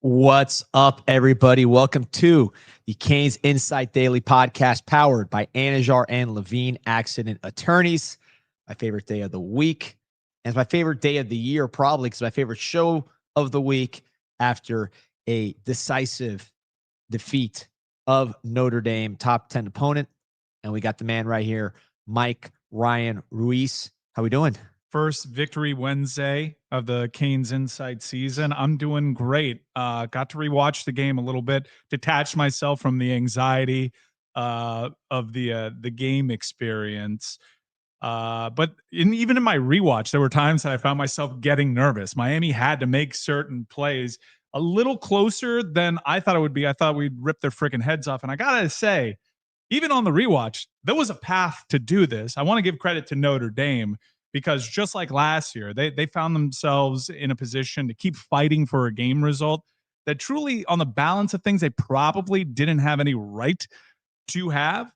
What's up, everybody? Welcome to the CanesInSight Daily Podcast, powered by Anajar and Levine Accident Attorneys. My favorite day of the week, and it's my favorite day of the year, probably, because my favorite show of the week after a decisive defeat of Notre Dame, top 10 opponent. And we got the man right here, Mike Ryan Ruiz. How we doing? First victory Wednesday of the CanesInSight season. I'm doing great. Got to rewatch the game a little bit, detach myself from the anxiety of the game experience. But even in my rewatch, there were times that I found myself getting nervous. Miami had to make certain plays a little closer than I thought it would be. I thought we'd rip their freaking heads off. And I gotta say, even on the rewatch, there was a path to do this. I want to give credit to Notre Dame, because just like last year, they found themselves in a position to keep fighting for a game result that truly, on the balance of things, they probably didn't have any right to have.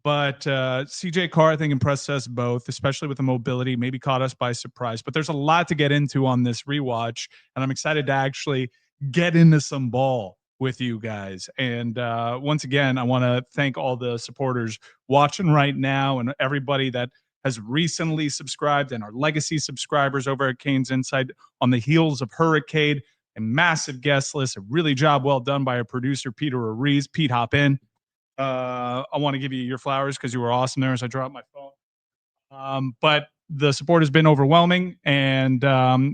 But CJ Carr, I think, impressed us both, especially with the mobility, maybe caught us by surprise. But there's a lot to get into on this rewatch, and I'm excited to actually get into some ball with you guys. And once again, I want to thank all the supporters watching right now and everybody that has recently subscribed and our legacy subscribers over at CanesInSight on the heels of Hurricane, a massive guest list, a really job well done by our producer, Peter Ariz. Pete, hop in. I want to give you your flowers because you were awesome there as I dropped my phone. But the support has been overwhelming, and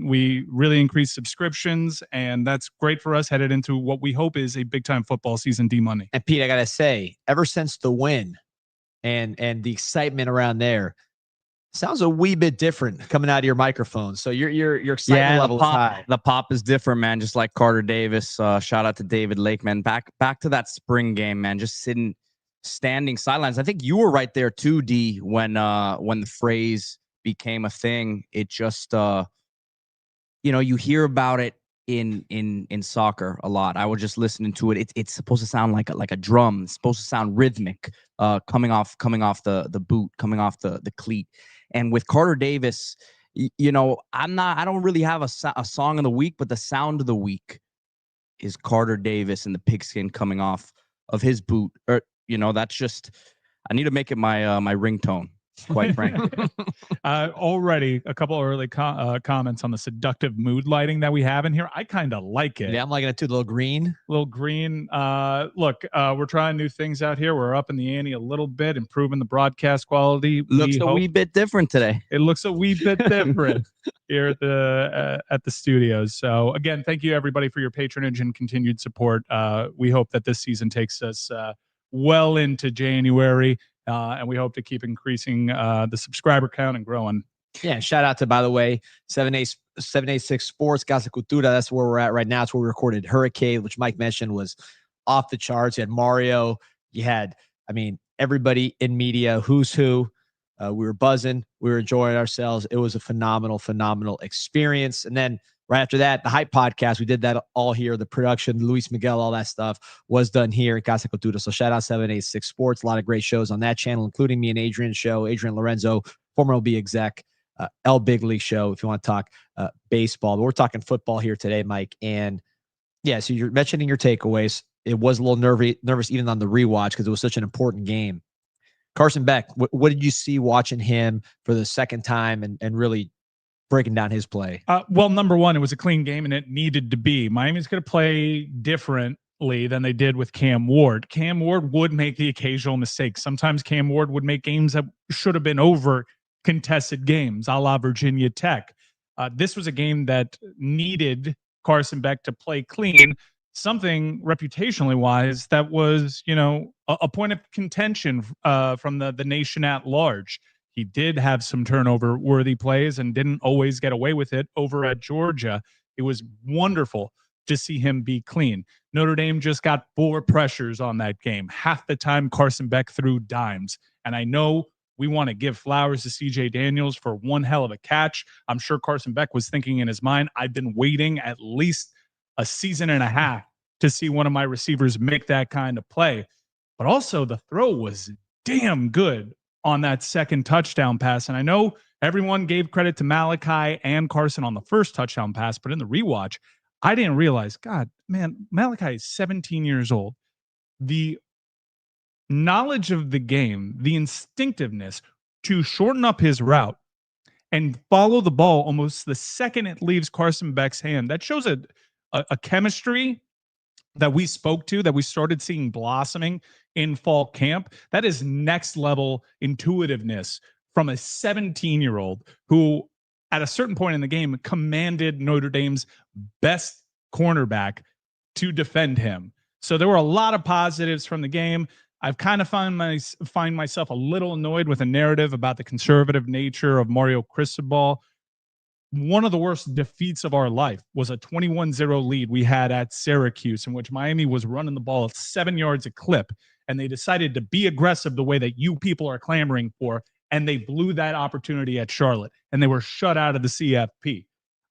we really increased subscriptions, and that's great for us headed into what we hope is a big-time football season, D-Money. And Pete, I got to say, ever since the win and the excitement around there, sounds a wee bit different coming out of your microphone. So your excitement level is high. The pop is different, man. Just like Carter Davis. Shout out to David Lake, man. Back to that spring game, man. Just standing sidelines. I think you were right there too, D, when the phrase became a thing. It just you hear about it in soccer a lot. I was just listening to it. It's supposed to sound like a drum. It's supposed to sound rhythmic, coming off the boot, coming off the cleat. And with Carter Davis, I don't really have a song of the week, but the sound of the week is Carter Davis and the pigskin coming off of his boot. That's just, I need to make it my my ringtone, quite frankly. Already a couple early comments on the seductive mood lighting that we have in here. I kind of like it. Yeah, I'm liking it too. A little green. Look, we're trying new things out here. We're up in the ante a little bit, improving the broadcast quality. Looks a wee bit different today. It looks a wee bit different here at the studios. So again, thank you everybody for your patronage and continued support. We hope that this season takes us well into January. And we hope to keep increasing the subscriber count and growing. Yeah, shout out to, by the way, 786 Sports, Casa Cultura. That's where we're at right now. It's where we recorded Hurricane, which Mike mentioned was off the charts. You had Mario. You had, everybody in media, who's who. We were buzzing. We were enjoying ourselves. It was a phenomenal experience. And then right after that, the Hype Podcast, we did that all here. The production, Luis Miguel, all that stuff was done here at Casa Cultura. So shout out 786 Sports. A lot of great shows on that channel, including me and Adrian's show. Adrian Lorenzo, former OB exec, El Big League show, if you want to talk baseball. But we're talking football here today, Mike. And yeah, so you're mentioning your takeaways. It was a little nervous even on the rewatch because it was such an important game. Carson Beck, what did you see watching him for the second time and really breaking down his play? Well, number one, it was a clean game, and it needed to be. Miami's going to play differently than they did with Cam Ward. Cam Ward would make the occasional mistake. Sometimes Cam Ward would make games that should have been over contested games, a la Virginia Tech. This was a game that needed Carson Beck to play clean, something reputationally wise that was, a point of contention from the nation at large. He did have some turnover-worthy plays and didn't always get away with it over at Georgia. It was wonderful to see him be clean. Notre Dame just got 4 pressures on that game. Half the time, Carson Beck threw dimes. And I know we want to give flowers to CJ Daniels for one hell of a catch. I'm sure Carson Beck was thinking in his mind, I've been waiting at least a season and a half to see one of my receivers make that kind of play. But also the throw was damn good on that second touchdown pass. And I know everyone gave credit to Malachi and Carson on the first touchdown pass, but in the rewatch, I didn't realize, God, man, Malachi is 17 years old. The knowledge of the game, the instinctiveness to shorten up his route and follow the ball almost the second it leaves Carson Beck's hand. That shows a chemistry that we spoke to, that we started seeing blossoming in fall camp. That is next level intuitiveness from a 17-year-old who, at a certain point in the game, commanded Notre Dame's best cornerback to defend him. So there were a lot of positives from the game. I've kind of find myself a little annoyed with a narrative about the conservative nature of Mario Cristobal. One of the worst defeats of our life was a 21-0 lead we had at Syracuse, in which Miami was running the ball at 7 yards a clip, and they decided to be aggressive the way that you people are clamoring for, and they blew that opportunity at Charlotte, and they were shut out of the CFP.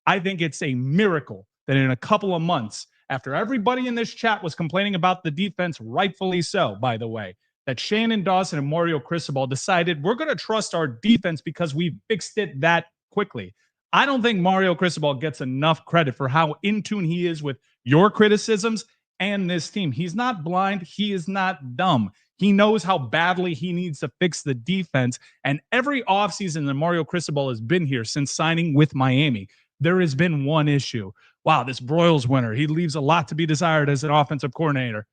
I think it's a miracle that in a couple of months, after everybody in this chat was complaining about the defense, rightfully so, by the way, that Shannon Dawson and Mario Cristobal decided we're going to trust our defense because we fixed it that quickly. I don't think Mario Cristobal gets enough credit for how in tune he is with your criticisms and this team. He's not blind. He is not dumb. He knows how badly he needs to fix the defense. And every offseason that Mario Cristobal has been here since signing with Miami, there has been one issue. Wow, this Broyles winner, he leaves a lot to be desired as an offensive coordinator.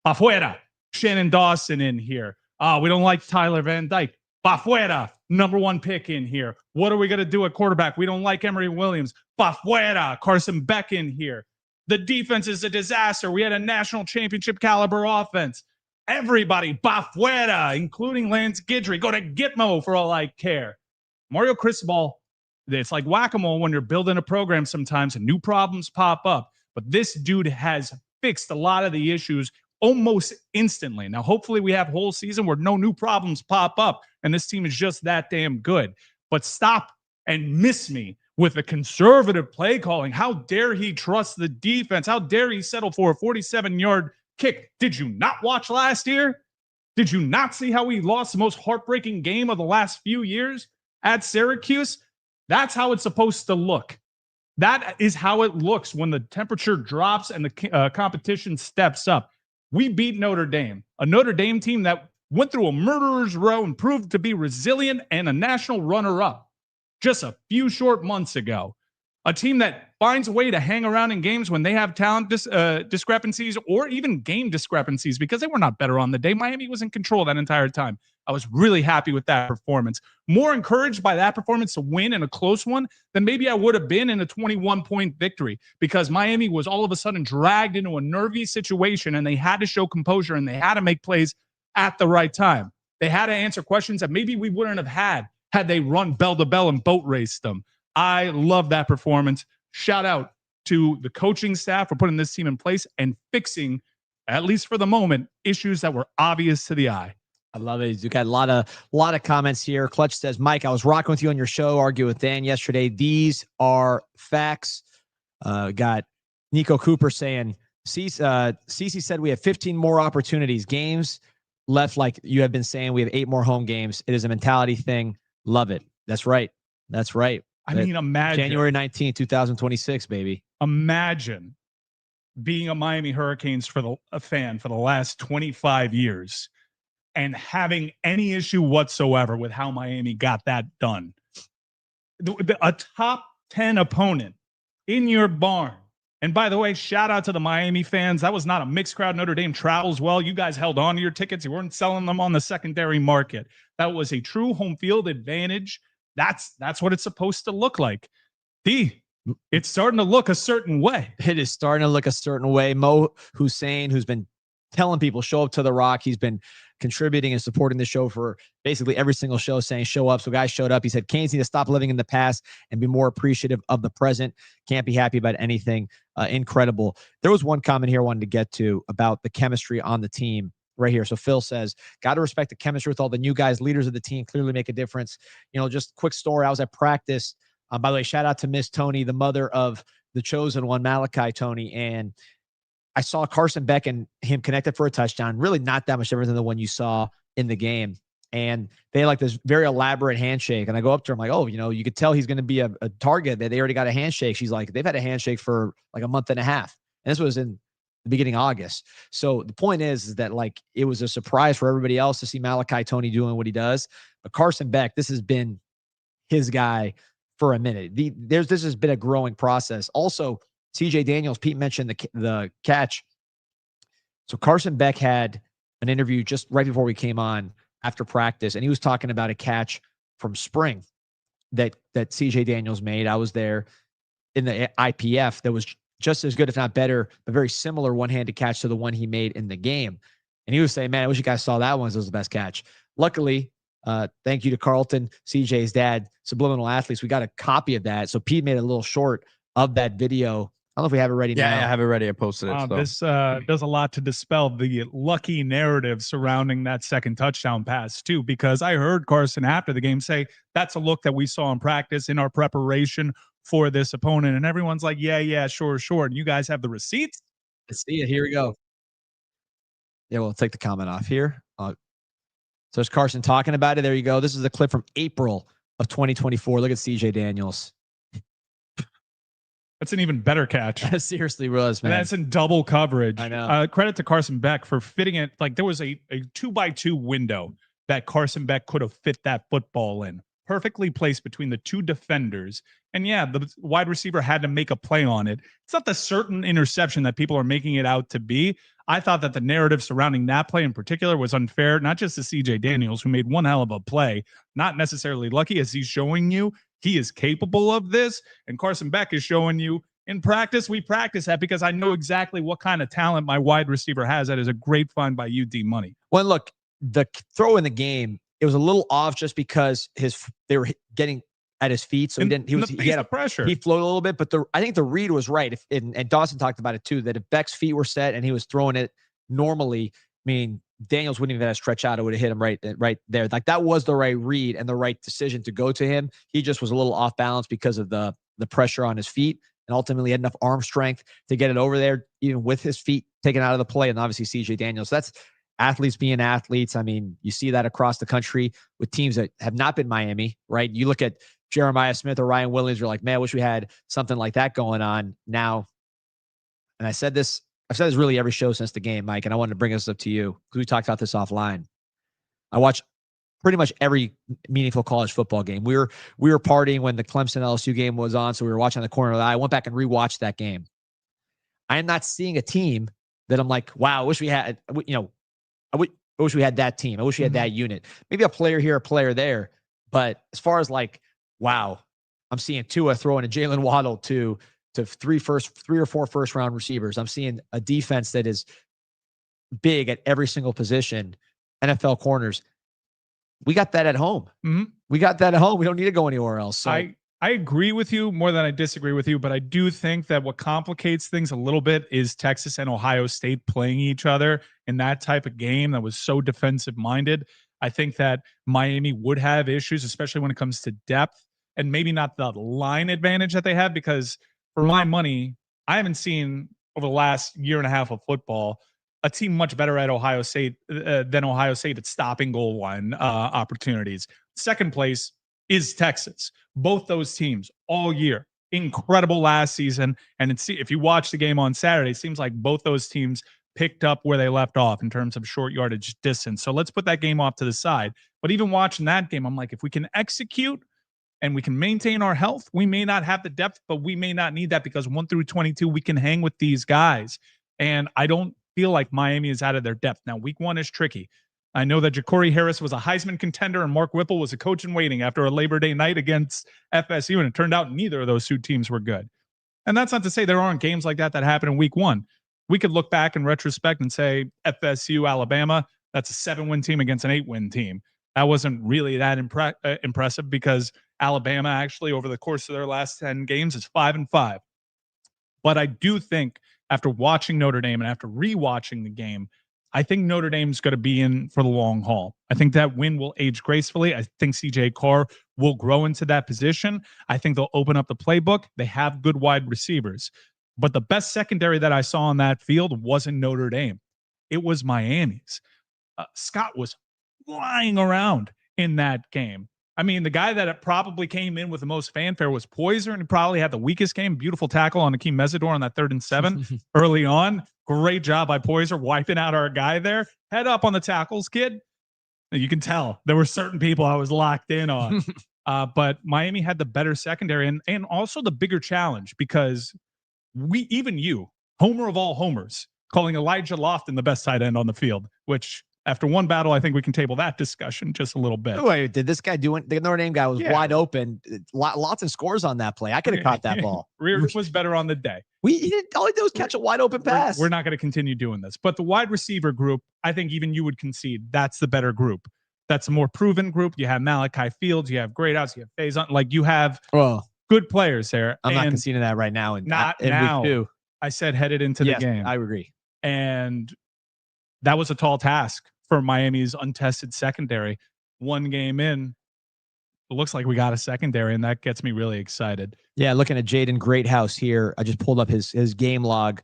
Afuera, Shannon Dawson in here. We don't like Tyler Van Dyke. Bafuera, number 1 pick in here. What are we going to do at quarterback? We don't like Emory Williams. Bafuera, Carson Beck in here. The defense is a disaster. We had a national championship caliber offense. Everybody, Bafuera, including Lance Guidry. Go to Gitmo for all I care. Mario Cristobal, it's like whack-a-mole when you're building a program sometimes and new problems pop up. But this dude has fixed a lot of the issues almost instantly. Now, hopefully we have a whole season where no new problems pop up and this team is just that damn good. But stop and miss me with the conservative play calling. How dare he trust the defense? How dare he settle for a 47-yard kick? Did you not watch last year? Did you not see how we lost the most heartbreaking game of the last few years at Syracuse? That's how it's supposed to look. That is how it looks when the temperature drops and the competition steps up. We beat Notre Dame, a Notre Dame team that went through a murderer's row and proved to be resilient and a national runner-up just a few short months ago. A team that finds a way to hang around in games when they have talent discrepancies or even game discrepancies because they were not better on the day. Miami was in control that entire time. I was really happy with that performance. More encouraged by that performance to win in a close one than maybe I would have been in a 21-point victory because Miami was all of a sudden dragged into a nervy situation and they had to show composure and they had to make plays at the right time. They had to answer questions that maybe we wouldn't have had they run bell to bell and boat raced them. I love that performance. Shout out to the coaching staff for putting this team in place and fixing, at least for the moment, issues that were obvious to the eye. I love it. You got a lot of comments here. Clutch says, Mike, I was rocking with you on your show, arguing with Dan yesterday. These are facts. Got Nico Cooper saying, Cece said we have 15 more opportunities. Games left, like you have been saying, we have 8 more home games. It is a mentality thing. Love it. That's right. That's right. I mean, imagine. January 19th, 2026, baby. Imagine being a Miami Hurricanes fan for the last 25 years and having any issue whatsoever with how Miami got that done. A top 10 opponent in your barn. And by the way, shout out to the Miami fans. That was not a mixed crowd. Notre Dame travels well. You guys held on to your tickets. You weren't selling them on the secondary market. That was a true home field advantage. That's what it's supposed to look like. It's starting to look a certain way. It is starting to look a certain way. Mo Hussein, who's been telling people show up to the Rock. He's been contributing and supporting the show for basically every single show, saying show up. So guys showed up. He said, Canes need to stop living in the past and be more appreciative of the present. Can't be happy about anything. Incredible. There was one comment here I wanted to get to about the chemistry on the team right here. So Phil says, got to respect the chemistry with all the new guys, leaders of the team, clearly make a difference. You know, just quick story. I was at practice. By the way, shout out to Miss Tony, the mother of the chosen one, Malachi Tony. And I saw Carson Beck and him connected for a touchdown. Really not that much different than the one you saw in the game. And they had like this very elaborate handshake. And I go up to her, I'm like, oh, you know, you could tell he's going to be a target. That they already got a handshake. She's like, they've had a handshake for like a month and a half. And this was in the beginning of August. So the point is that like it was a surprise for everybody else to see Malachi Tony doing what he does. But Carson Beck, this has been his guy for a minute. This has been a growing process. Also, CJ Daniels, Pete mentioned the catch. So Carson Beck had an interview just right before we came on after practice, and he was talking about a catch from spring that CJ Daniels made. I was there in the IPF that was just as good, if not better, a very similar one-handed catch to the one he made in the game. And he was saying, man, I wish you guys saw that one. It was the best catch. Luckily, thank you to Carlton, CJ's dad, Subliminal Athletes. We got a copy of that. So Pete made a little short of that video. I don't know if we have it ready now. Yeah, I have it ready. I posted it. This does a lot to dispel the lucky narrative surrounding that second touchdown pass, too, because I heard Carson after the game say, that's a look that we saw in practice in our preparation for this opponent. And everyone's like, yeah, sure. And you guys have the receipts? Let's see it. Here we go. Yeah, we'll take the comment off here. So there's Carson talking about it. There you go. This is a clip from April of 2024. Look at CJ Daniels. That's an even better catch. That seriously was, man. And that's in double coverage. I know. Credit to Carson Beck for fitting it. Like there was a 2x2 window that Carson Beck could have fit that football in. Perfectly placed between the two defenders. And yeah, the wide receiver had to make a play on it. It's not the certain interception that people are making it out to be. I thought that the narrative surrounding that play in particular was unfair, not just to CJ Daniels, who made one hell of a play, not necessarily lucky, as he's showing you he is capable of this. And Carson Beck is showing you in practice, we practice that because I know exactly what kind of talent my wide receiver has. That is a great find by UD Money. Well, look, the throw in the game, it was a little off just because they were getting at his feet, so he had a pressure. He floated a little bit, but I think the read was right. And Dawson talked about it too, that if Beck's feet were set and he was throwing it normally, I mean, Daniels wouldn't even have stretched out. It would have hit him right there. Like that was the right read and the right decision to go to him. He just was a little off balance because of the pressure on his feet, and ultimately had enough arm strength to get it over there, even with his feet taken out of the play. And obviously CJ Daniels, that's athletes being athletes. I mean, you see that across the country with teams that have not been Miami, right? You look at Jeremiah Smith or Ryan Williams, you're like, man, I wish we had something like that going on now. And I've said this really every show since the game, Mike, and I wanted to bring this up to you because we talked about this offline. I watch pretty much every meaningful college football game. We were partying when the Clemson LSU game was on, so we were watching the corner of the eye. I went back and rewatched that game. I am not seeing a team that I'm like, wow, I wish we had, I wish we had that team. I wish we had that unit. Maybe a player here, a player there. But as far as like, wow, I'm seeing Tua throwing a Jalen Waddle to three or four first round receivers. I'm seeing a defense that is big at every single position. NFL corners. We got that at home. Mm-hmm. We got that at home. We don't need to go anywhere else. So I agree with you more than I disagree with you, but I do think that what complicates things a little bit is Texas and Ohio State playing each other in that type of game that was so defensive minded. I think that Miami would have issues, especially when it comes to depth, and maybe not the line advantage that they have, because for my money, I haven't seen over the last year and a half of football a team much better at Ohio State than Ohio State at stopping goal line opportunities. Second place is Texas. Both those teams all year, incredible last season. And if you watch the game on Saturday, it seems like both those teams picked up where they left off in terms of short yardage distance. So let's put that game off to the side. But even watching that game, I'm like, if we can execute and we can maintain our health, we may not have the depth, but we may not need that, because 1 through 22, we can hang with these guys. And I don't feel like Miami is out of their depth. Now, week 1 is tricky. I know that Ja'Cory Harris was a Heisman contender and Mark Whipple was a coach in waiting after a Labor Day night against FSU, and it turned out neither of those two teams were good. And that's not to say there aren't games like that happen in week 1. We could look back in retrospect and say FSU, Alabama, that's a 7-win team against an 8-win team. That wasn't really that impressive, because Alabama actually over the course of their last 10 games is 5-5. But I do think after watching Notre Dame and after rewatching the game, I think Notre Dame's going to be in for the long haul. I think that win will age gracefully. I think CJ Carr will grow into that position. I think they'll open up the playbook. They have good wide receivers. But the best secondary that I saw on that field wasn't Notre Dame. It was Miami's. Scott was flying around in that game. I mean, the guy that probably came in with the most fanfare was Poyser, and he probably had the weakest game. Beautiful tackle on Akeem Mesidor on that 3rd and 7 early on. Great job by Poyser wiping out our guy there. Head up on the tackles, kid. You can tell there were certain people I was locked in on. But Miami had the better secondary and also the bigger challenge because even you, homer of all homers, calling Elijah Lofton the best tight end on the field, which after one battle, I think we can table that discussion just a little bit. Wait, did this guy do it? The Notre Dame guy was wide open. Lots of scores on that play. I could have caught that ball. Reardon was better on the day. All he did was catch a wide open pass. We're not going to continue doing this. But the wide receiver group, I think even you would concede that's the better group. That's a more proven group. You have Malachi Fields. You have Great Outs. You have Faison. Like you have good players there. I'm not conceding that right now. Not in now. week 2. I said headed into the game. I agree. And that was a tall task for Miami's untested secondary. One game in, it looks like we got a secondary, and that gets me really excited. Yeah, looking at Jaden Greathouse here. I just pulled up his game log.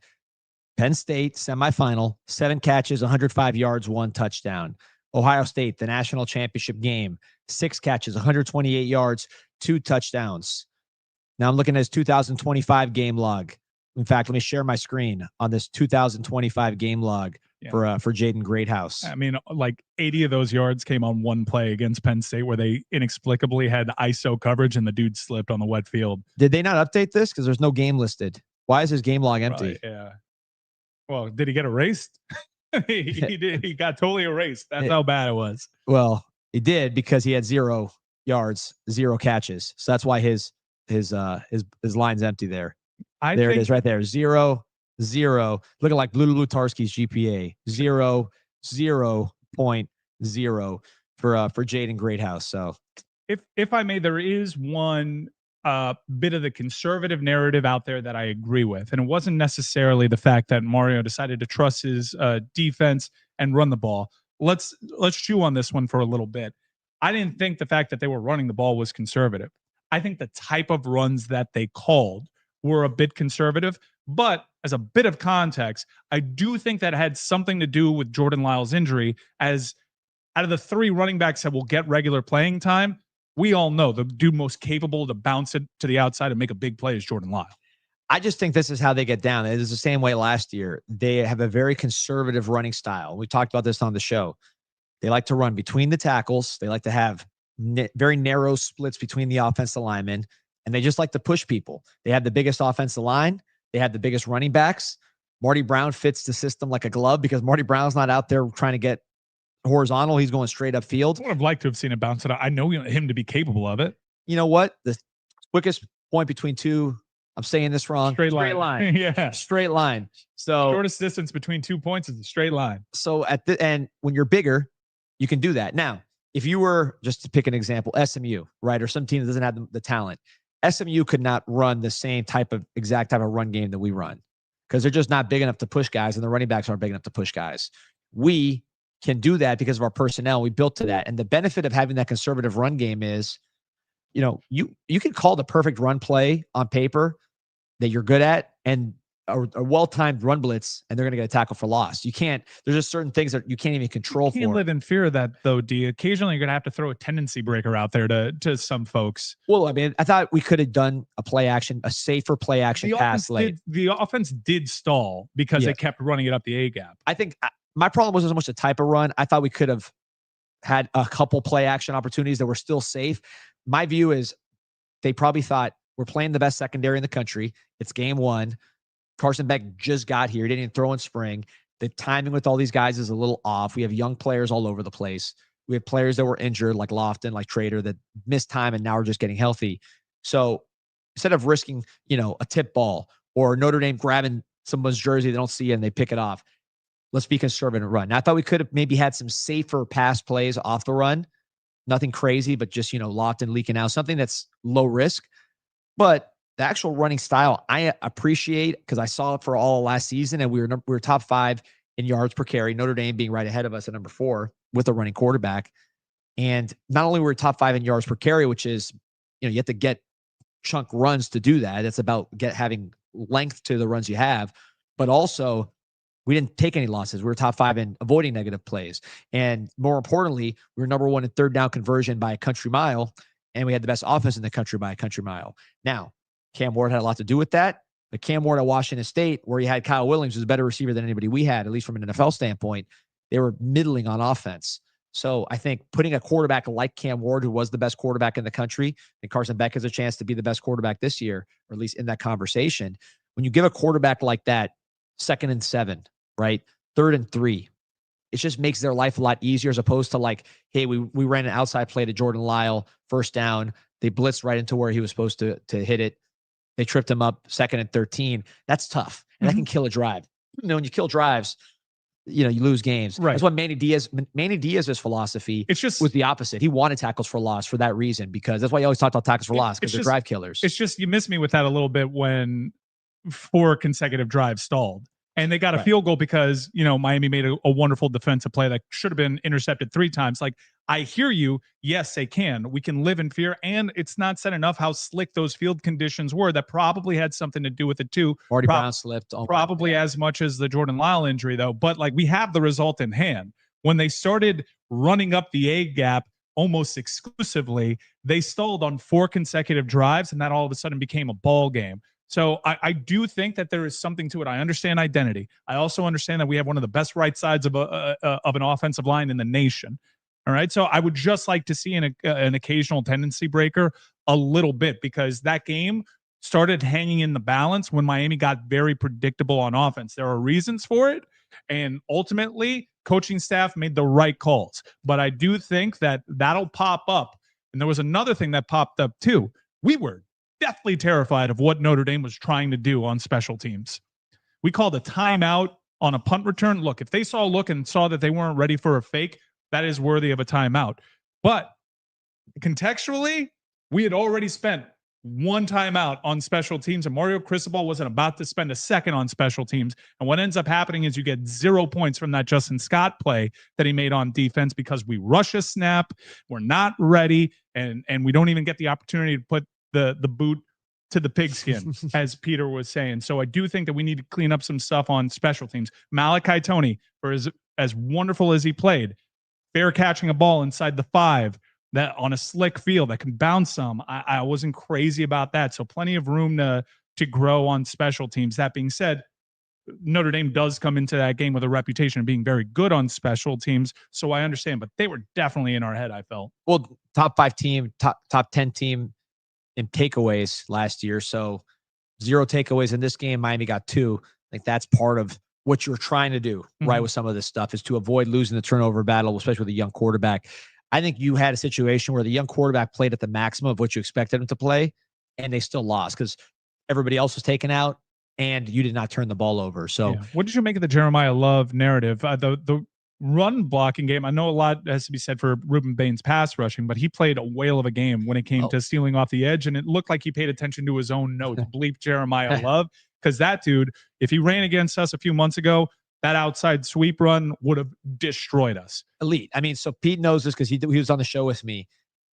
Penn State semifinal, 7 catches, 105 yards, 1 touchdown. Ohio State, the national championship game, 6 catches, 128 yards, 2 touchdowns. Now I'm looking at his 2025 game log. In fact, let me share my screen on this 2025 game log for Jaden Greathouse. I mean, like 80 of those yards came on one play against Penn State where they inexplicably had ISO coverage and the dude slipped on the wet field. Did they not update this? Because there's no game listed. Why is his game log empty? Yeah. Well, did he get erased? He did. He got totally erased. That's how bad it was. Well, he did because he had 0 yards, 0 catches. So that's why his line's empty there. It is right there. 0, 0. Looking like Lulu Lutarski's GPA. 0, 0.0 for Jaden Greathouse. So if I may, there is one bit of the conservative narrative out there that I agree with. And it wasn't necessarily the fact that Mario decided to trust his defense and run the ball. Let's chew on this one for a little bit. I didn't think the fact that they were running the ball was conservative. I think the type of runs that they called were a bit conservative. But as a bit of context, I do think that had something to do with Jordan Lyle's injury, as out of the 3 running backs that will get regular playing time, we all know the dude most capable to bounce it to the outside and make a big play is Jordan Lyle. I just think this is how they get down. It is the same way last year. They have a very conservative running style. We talked about this on the show. They like to run between the tackles. They like to have very narrow splits between the offensive linemen, and they just like to push people. They have the biggest offensive line. They have the biggest running backs. Marty Brown fits the system like a glove because Marty Brown's not out there trying to get horizontal. He's going straight up field. I would have liked to have seen it bounce it out. I know him to be capable of it. You know what? The quickest point between 2, I'm saying this wrong. Straight line. Yeah. Straight line. So shortest distance between 2 points is a straight line. So at the end, when you're bigger, you can do that. Now, if you were, just to pick an example, SMU, right? Or some team that doesn't have the talent. SMU could not run the same exact type of run game that we run because they're just not big enough to push guys and the running backs aren't big enough to push guys. We can do that because of our personnel. We built to that. And the benefit of having that conservative run game is, you can call the perfect run play on paper that you're good at and a well-timed run blitz, and they're going to get a tackle for loss. There's just certain things that you can't even control. You can't live in fear of that, though, D. Occasionally, you're going to have to throw a tendency breaker out there to some folks. Well, I mean, I thought we could have done a safer play action pass late. The offense did stall because they kept running it up the A gap. I think my problem wasn't so much the type of run. I thought we could have had a couple play action opportunities that were still safe. My view is they probably thought we're playing the best secondary in the country. It's game 1. Carson Beck just got here. He didn't even throw in spring. The timing with all these guys is a little off. We have young players all over the place. We have players that were injured, like Lofton, like Trader, that missed time and now are just getting healthy. So instead of risking, a tip ball or Notre Dame grabbing someone's jersey they don't see and they pick it off, let's be conservative and run. Now, I thought we could have maybe had some safer pass plays off the run. Nothing crazy, but just, Lofton leaking out, something that's low risk. But the actual running style, I appreciate because I saw it for all of last season, and we were top 5 in yards per carry. Notre Dame being right ahead of us at number 4 with a running quarterback. And not only were we top 5 in yards per carry, which is, you have to get chunk runs to do that. It's about having length to the runs you have, but also We didn't take any losses. We were top 5 in avoiding negative plays. And more importantly, we were number 1 in third down conversion by a country mile. And we had the best offense in the country by a country mile. Now, Cam Ward had a lot to do with that. But Cam Ward at Washington State, where you had Kyle Williams, who's a better receiver than anybody we had, at least from an NFL standpoint, they were middling on offense. So I think putting a quarterback like Cam Ward, who was the best quarterback in the country, and Carson Beck has a chance to be the best quarterback this year, or at least in that conversation. When you give a quarterback like that 2nd and 7, right? 3rd and 3, it just makes their life a lot easier as opposed to like, hey, we ran an outside play to Jordan Lyle, 1st down. They blitzed right into where he was supposed to hit it. They tripped him up 2nd and 13. That's tough. And that can kill a drive. When you kill drives, you lose games. Right. That's what Manny Diaz's philosophy was the opposite. He wanted tackles for loss for that reason, because that's why you always talk about tackles for loss, because they're drive killers. It's just, you missed me with that a little bit when 4 consecutive drives stalled. And they got a field goal because, Miami made a wonderful defensive play that should have been intercepted 3 times. Like, I hear you. Yes, they can. We can live in fear. And it's not said enough how slick those field conditions were. That probably had something to do with it too. Marty Brown slipped. Probably as much as the Jordan Lyle injury, though. But like, we have the result in hand. When they started running up the A gap almost exclusively, they stalled on 4 consecutive drives, and that all of a sudden became a ball game. So I do think that there is something to it. I understand identity. I also understand that we have one of the best right sides of an offensive line in the nation. All right. So I would just like to see an occasional tendency breaker a little bit, because that game started hanging in the balance when Miami got very predictable on offense. There are reasons for it. And ultimately, coaching staff made the right calls. But I do think that that'll pop up. And there was another thing that popped up too. We were deathly terrified of what Notre Dame was trying to do on special teams. We called a timeout on a punt return. Look, if they saw a look and saw that they weren't ready for a fake, that is worthy of a timeout. But contextually, we had already spent 1 timeout on special teams, and Mario Cristobal wasn't about to spend a second on special teams. And what ends up happening is you get 0 points from that Justin Scott play that he made on defense, because we rush a snap, we're not ready, and we don't even get the opportunity to put the boot to the pigskin, as Peter was saying. So I do think that we need to clean up some stuff on special teams. Malachi Toney, for as wonderful as he played, fair catching a ball inside the 5, that on a slick field that can bounce some. I wasn't crazy about that. So plenty of room to grow on special teams. That being said, Notre Dame does come into that game with a reputation of being very good on special teams. So I understand, but they were definitely in our head, I felt. Well, top 5 team, top 10 team in takeaways last year. So 0 takeaways in this game. Miami got 2. Like, that's part of what you're trying to do, right, with some of this stuff, is to avoid losing the turnover battle, especially with a young quarterback. I think you had a situation where the young quarterback played at the maximum of what you expected him to play, and they still lost because everybody else was taken out and you did not turn the ball over. So what did you make of the Jeremiah Love narrative? The run blocking game, I know a lot has to be said for Ruben Bain's pass rushing, but he played a whale of a game when it came to stealing off the edge, and it looked like he paid attention to his own notes. Bleep Jeremiah Love, because that dude, if he ran against us a few months ago, that outside sweep run would have destroyed us. Elite. I mean, so Pete knows this because he was on the show with me.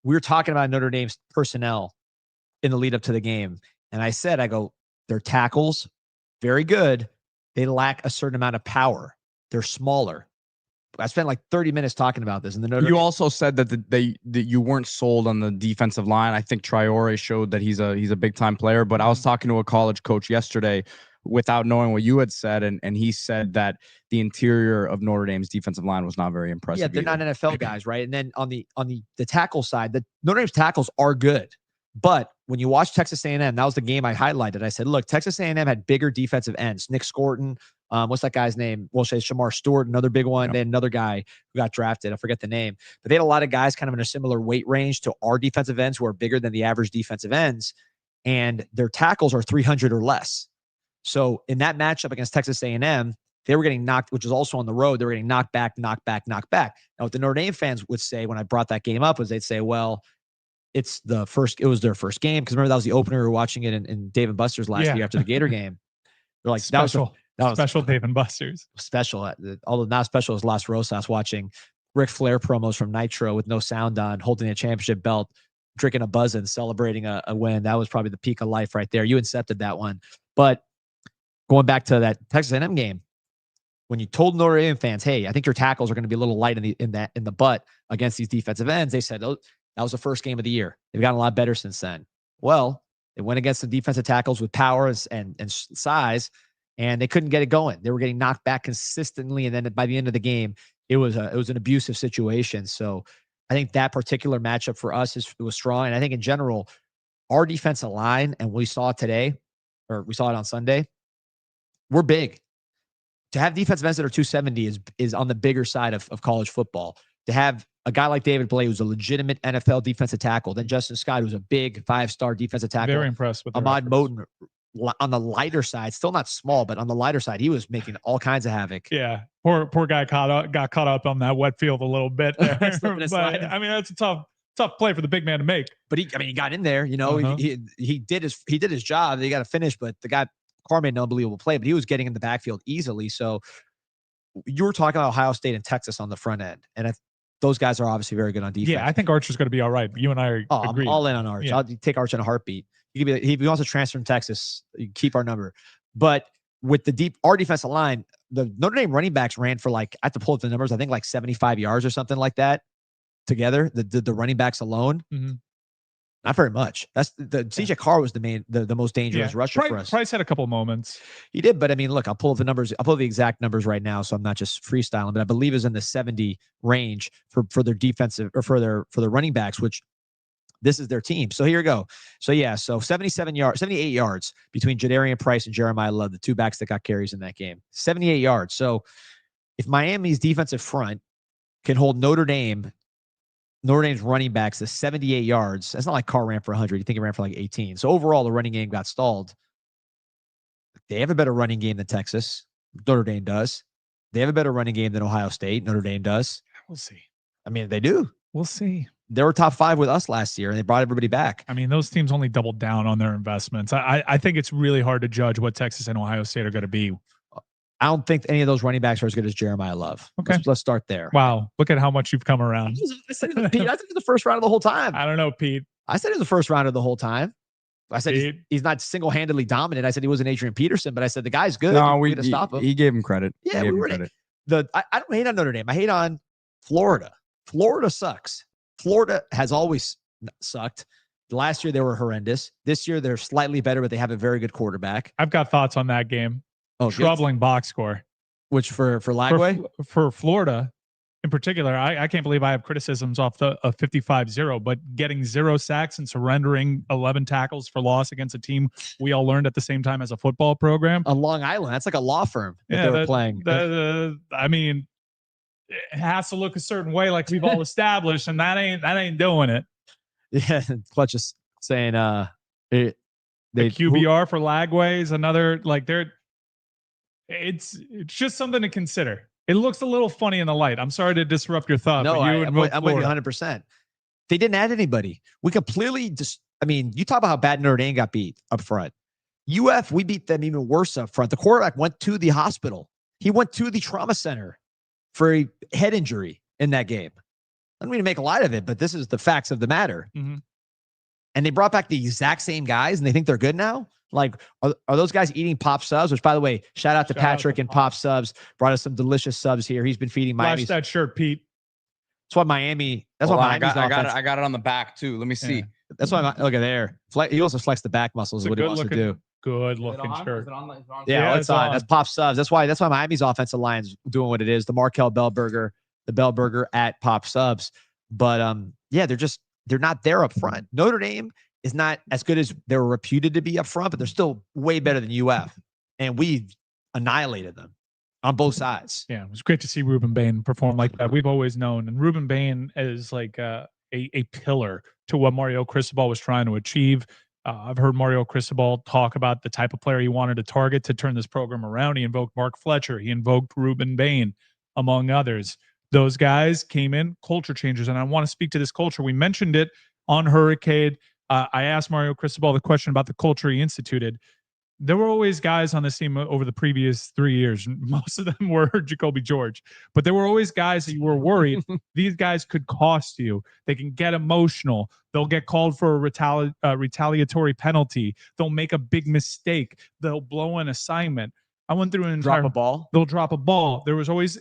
We were talking about Notre Dame's personnel in the lead up to the game. And I said, their tackles, very good. They lack a certain amount of power. They're smaller. I spent like 30 minutes talking about this. And you also said that that you weren't sold on the defensive line. I think Traore showed that he's a big time player. But I was talking to a college coach yesterday without knowing what you had said, and he said that the interior of Notre Dame's defensive line was not very impressive. Yeah, they're not NFL guys, right? And then on the tackle side, the Notre Dame's tackles are good. But when you watch Texas A&M, that was the game I highlighted. I said, look, Texas A&M had bigger defensive ends. Nick Scorton, what's that guy's name? We'll say Shamar Stewart, another big one. Yep. They had another guy who got drafted. I forget the name. But they had a lot of guys kind of in a similar weight range to our defensive ends who are bigger than the average defensive ends. And their tackles are 300 or less. So in that matchup against Texas A&M, they were getting knocked, which is also on the road. They were getting knocked back. Now, what the Notre Dame fans would say when I brought that game up was they'd say, well, it was their first game. Because remember, that was the opener. We were watching it in Dave & Buster's last year after the Gator game. They're like, special. That was special Dave & Buster's. Special. Although not special as Las Rosas, watching Ric Flair promos from Nitro with no sound on, holding a championship belt, drinking a Buzzin', celebrating a win. That was probably the peak of life right there. You incepted that one. But going back to that Texas A&M game, when you told Notre Dame fans, hey, I think your tackles are going to be a little light in the butt against these defensive ends, they said, oh, that was the first game of the year. They've gotten a lot better since then. Well, they went against the defensive tackles with power and size, and they couldn't get it going. They were getting knocked back consistently, and then by the end of the game, it was an abusive situation. So I think that particular matchup for us it was strong, and I think in general, our defensive line, and we saw it today, or we saw it on Sunday, we're big. To have defensive ends that are 270 is on the bigger side of college football. To have a guy like David Blay, who's a legitimate NFL defensive tackle, then Justin Scott, who's a big 5-star defensive tackle. Very impressed with Ahmad Moten on the lighter side, still not small, but on the lighter side, he was making all kinds of havoc. Yeah, poor guy got caught up on that wet field a little bit there. But I mean, that's a tough play for the big man to make. But he got in there. You know, he did his job. They got to finish, but the guy Carr made an unbelievable play, but he was getting in the backfield easily. So you were talking about Ohio State and Texas on the front end, and those guys are obviously very good on defense. Yeah, I think Archer's going to be all right. You and I are I'm all in on Arch. Yeah. I'll take Arch in a heartbeat. He could be, if he wants to transfer from Texas, you keep our number. But with our defensive line, the Notre Dame running backs ran for I have to pull up the numbers, I think 75 yards or something like that together. The running backs alone. Mm-hmm. Not very much. That's CJ Carr was the most dangerous rusher for us. Price had a couple of moments. He did, but I mean, look, I'll pull up the numbers. I'll pull the exact numbers right now, so I'm not just freestyling. But I believe is in the 70 range for their defensive or for their running backs, which this is their team. So here you go. So 78 yards between Jadarian Price and Jeremiah Love, the two backs that got carries in that game. 78 yards. So if Miami's defensive front can hold Notre Dame's running backs to 78 yards. That's not like Carr ran for 100. You think he ran for 18. So overall, the running game got stalled. They have a better running game than Texas. Notre Dame does. They have a better running game than Ohio State. Notre Dame does. We'll see. I mean, they do. We'll see. They were top 5 with us last year, and they brought everybody back. I mean, those teams only doubled down on their investments. I think it's really hard to judge what Texas and Ohio State are going to be. I don't think any of those running backs are as good as Jeremiah Love. Okay. Let's start there. Wow. Look at how much you've come around. I said he was the first rounder the whole time. I don't know, Pete. I said he was the first rounder the whole time. I said he's not single-handedly dominant. I said he wasn't Adrian Peterson, but I said the guy's good. No, we had to stop him. He gave him credit. Yeah, we were credit. I don't hate on Notre Dame. I hate on Florida. Florida sucks. Florida has always sucked. Last year, they were horrendous. This year, they're slightly better, but they have a very good quarterback. I've got thoughts on that game. Oh, troubling box score. Which for Lagway? For Florida in particular, I can't believe I have criticisms off the 55-0, but getting 0 sacks and surrendering 11 tackles for loss against a team we all learned at the same time as a football program. On Long Island. That's like a law firm that they were playing. I mean, it has to look a certain way like we've all established, and that ain't doing it. Yeah, Clutch is saying the QBR for Lagway is another It's just something to consider. It looks a little funny in the light. I'm sorry to disrupt your thought. No, I'm with you 100%. They didn't add anybody. We completely you talk about how bad Notre Dame got beat up front. UF, we beat them even worse up front. The quarterback went to the hospital. He went to the trauma center for a head injury in that game. I don't mean to make a light of it, but this is the facts of the matter. Mm-hmm. And they brought back the exact same guys, and they think they're good now? Are those guys eating Pop subs? Which, by the way, shout out to Patrick and Pop subs. Brought us some delicious subs here. He's been feeding Miami. Flash that shirt, Pete. That's why Miami. That's why Miami's offense. I got it on the back too. Let me see. Yeah. That's why. Look at there. He also flexed the back muscles. Is what he wants to do. Good looking shirt. Yeah, it's on. That's Pop subs. That's why Miami's offensive line's doing what it is. The Markel Bellberger, the Bellberger at Pop subs. But they're not there up front. Notre Dame is not as good as they were reputed to be up front, but they're still way better than UF. And we annihilated them on both sides. Yeah, it was great to see Ruben Bain perform like that. We've always known. And Ruben Bain is like a pillar to what Mario Cristobal was trying to achieve. I've heard Mario Cristobal talk about the type of player he wanted to target to turn this program around. He invoked Mark Fletcher. He invoked Ruben Bain, among others. Those guys came in culture changers. And I want to speak to this culture. We mentioned it on Hurricane. I asked Mario Cristobal the question about the culture he instituted. There were always guys on this team over the previous 3 years. Most of them were Jacoby George, but there were always guys that you were worried these guys could cost you. They can get emotional. They'll get called for a retaliatory penalty. They'll make a big mistake. They'll blow an assignment. I went through an Drop entire a ball. They'll drop a ball. There was always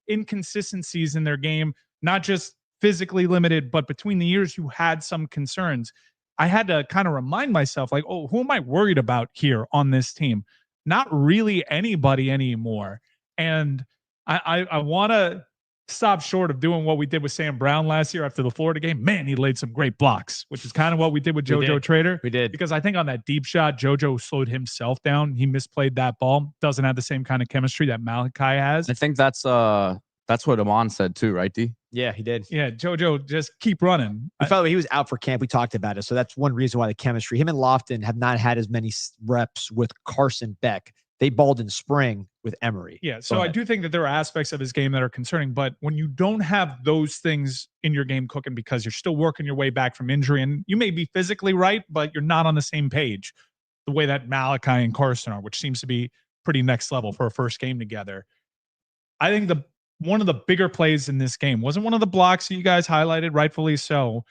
inconsistencies in their game, not just physically limited, but between the years you had some concerns. I had to kind of remind myself, like, oh, who am I worried about here on this team? Not really anybody anymore. And I want to stop short of doing what we did with Sam Brown last year after the Florida game. Man, he laid some great blocks, which is kind of what we did with JoJo Trader. We did. Because I think on that deep shot, JoJo slowed himself down. He misplayed that ball. Doesn't have the same kind of chemistry that Malachi has. I think that's what Amon said too, right, D? Yeah, he did. Yeah, JoJo, just keep running. By the way, he was out for camp. We talked about it. So that's one reason why the chemistry, him and Lofton have not had as many reps with Carson Beck. They balled in spring with Emery. Yeah, so I do think that there are aspects of his game that are concerning, but when you don't have those things in your game cooking because you're still working your way back from injury, and you may be physically right, but you're not on the same page the way that Malachi and Carson are, which seems to be pretty next level for a first game together. I think one of the bigger plays in this game wasn't one of the blocks that you guys highlighted, rightfully so.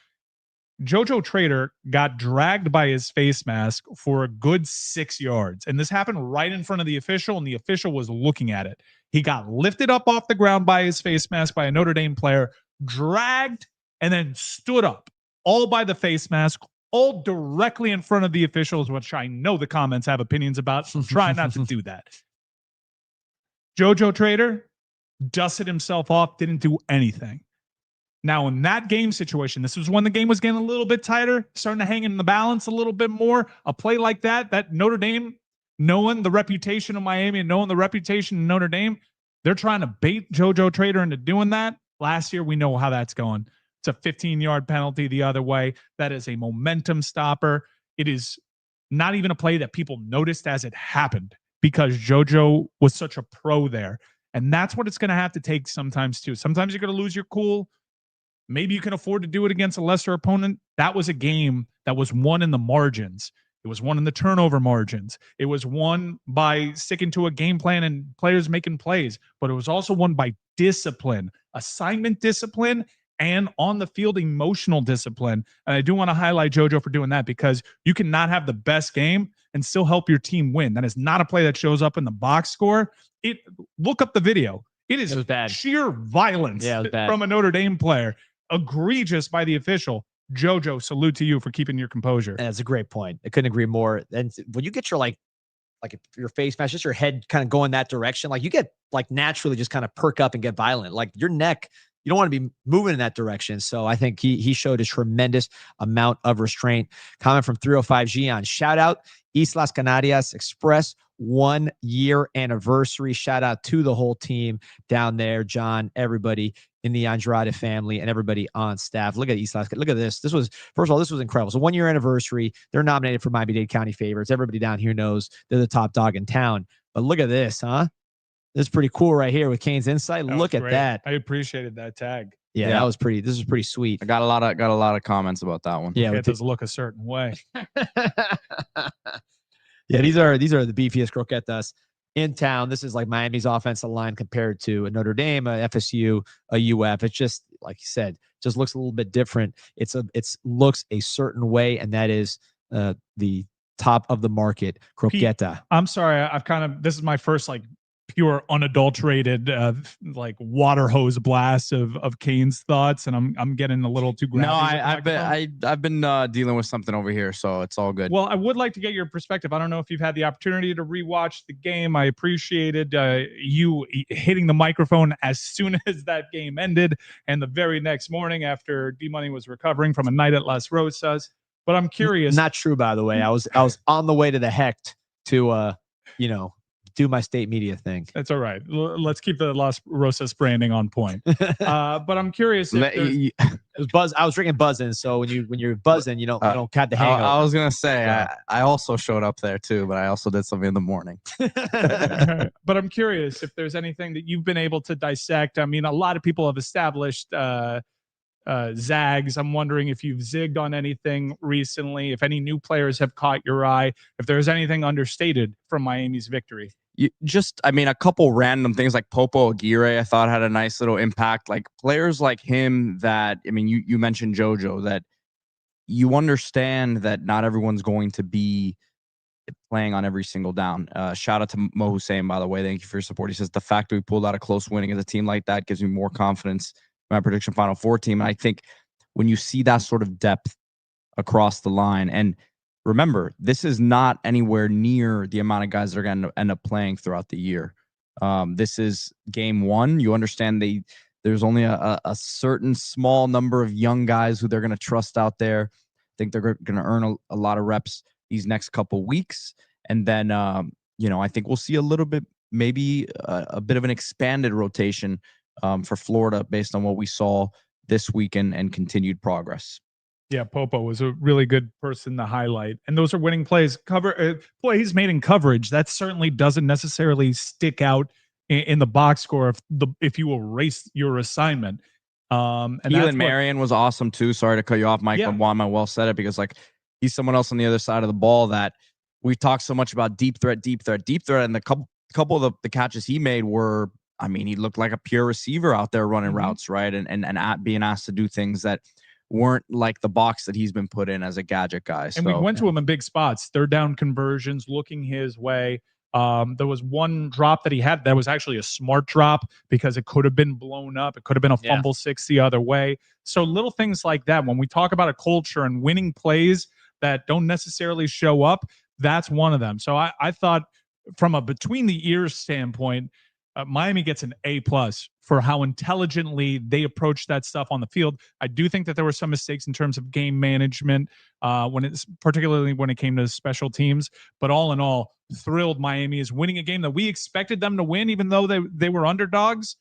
JoJo Trader got dragged by his face mask for a good 6 yards. And this happened right in front of the official, and the official was looking at it. He got lifted up off the ground by his face mask by a Notre Dame player, dragged, and then stood up, all by the face mask, all directly in front of the officials, which I know the comments have opinions about, so try not to do that. JoJo Trader dusted himself off, didn't do anything. Now, in that game situation, this was when the game was getting a little bit tighter, starting to hang in the balance a little bit more. A play like that Notre Dame, knowing the reputation of Miami and knowing the reputation of Notre Dame, they're trying to bait JoJo Trader into doing that. Last year, we know how that's going. It's a 15-yard penalty the other way. That is a momentum stopper. It is not even a play that people noticed as it happened because JoJo was such a pro there. And that's what it's going to have to take sometimes, too. Sometimes you're going to lose your cool. Maybe you can afford to do it against a lesser opponent. That was a game that was won in the margins. It was won in the turnover margins. It was won by sticking to a game plan and players making plays. But it was also won by discipline, assignment discipline, and on the field emotional discipline. And I do want to highlight JoJo for doing that because you cannot have the best game and still help your team win. That is not a play that shows up in the box score. Look up the video. It was bad. Sheer violence from a Notre Dame player. Egregious by the official. JoJo, salute to you for keeping your composure. And that's a great point. I couldn't agree more. And when you get your like your face mask, just your head kind of going that direction, like you get like naturally just kind of perk up and get violent. Like your neck, you don't want to be moving in that direction. So I think he showed a tremendous amount of restraint. Comment from 305 Gian. Shout out Islas Canarias Express 1 year anniversary. Shout out to the whole team down there, John, everybody in the Andrade family and everybody on staff. Look at Islas. Look at this. This was, first of all, this was incredible. So 1 year anniversary. They're nominated for Miami-Dade County favorites. Everybody down here knows they're the top dog in town. But look at this, huh? This is pretty cool right here with CanesInSight. Look at that. I appreciate that tag. Yeah, that was pretty. This is pretty sweet. I got a lot of comments about that one. Yeah, it does look a certain way. Yeah, these are the beefiest croquetas in town. This is like Miami's offensive line compared to a Notre Dame, a FSU, a UF. It's just like you said, just looks a little bit different. It looks a certain way, and that is the top of the market croqueta. Pete, I'm sorry, this is my first like pure unadulterated like water hose blast of Canes thoughts, and I'm getting a little too graphic. No, I've been dealing with something over here, so it's all good. Well, I would like to get your perspective. I don't know if you've had the opportunity to rewatch the game. I appreciated you hitting the microphone as soon as that game ended, and the very next morning after D-Money was recovering from a night at Las Rosas. But I'm curious. Not true, by the way. I was on the way to the Hecht to do my state media thing. That's all right. Let's keep the Las Rosas branding on point. But I'm curious. It was buzz. I was drinking buzzing. So when you're buzzing, you don't have the hangover. I was gonna say I also showed up there too, but I also did something in the morning. But I'm curious if there's anything that you've been able to dissect. I mean, a lot of people have established zags. I'm wondering if you've zigged on anything recently, if any new players have caught your eye, if there's anything understated from Miami's victory. A couple random things like Popo Aguirre, I thought had a nice little impact. Like players like him that, you mentioned JoJo, that you understand that not everyone's going to be playing on every single down. Shout out to Mo Hussein, by the way. Thank you for your support. He says the fact that we pulled out a close winning as a team like that gives me more confidence in my prediction Final Four team. And I think when you see that sort of depth across the line, and remember, this is not anywhere near the amount of guys that are going to end up playing throughout the year. This is game one. You understand there's only a certain small number of young guys who they're going to trust out there. I think they're going to earn a lot of reps these next couple weeks. And then, I think we'll see a little bit, maybe a bit of an expanded rotation for Florida based on what we saw this week and continued progress. Yeah, Popo was a really good person to highlight. And those are winning plays. Plays made in coverage. That certainly doesn't necessarily stick out in the box score if you erase your assignment. And Keelan Marion was awesome too. Sorry to cut you off, Mike, Yeah. but Juan well said it, because like he's someone else on the other side of the ball that we talked so much about deep threat, and the couple of the catches he made were, I mean, he looked like a pure receiver out there running routes, right? And being asked to do things that weren't like the box that he's been put in as a gadget guy. And we went to him in big spots, third down conversions, looking his way. There was one drop that he had that was actually a smart drop because it could have been blown up. It could have been a fumble 6 the other way. So little things like that. When we talk about a culture and winning plays that don't necessarily show up, that's one of them. So I thought from a between the ears standpoint, Miami gets an A+ for how intelligently they approach that stuff on the field. I do think that there were some mistakes in terms of game management, particularly when it came to special teams. But all in all, thrilled Miami is winning a game that we expected them to win, even though they were underdogs,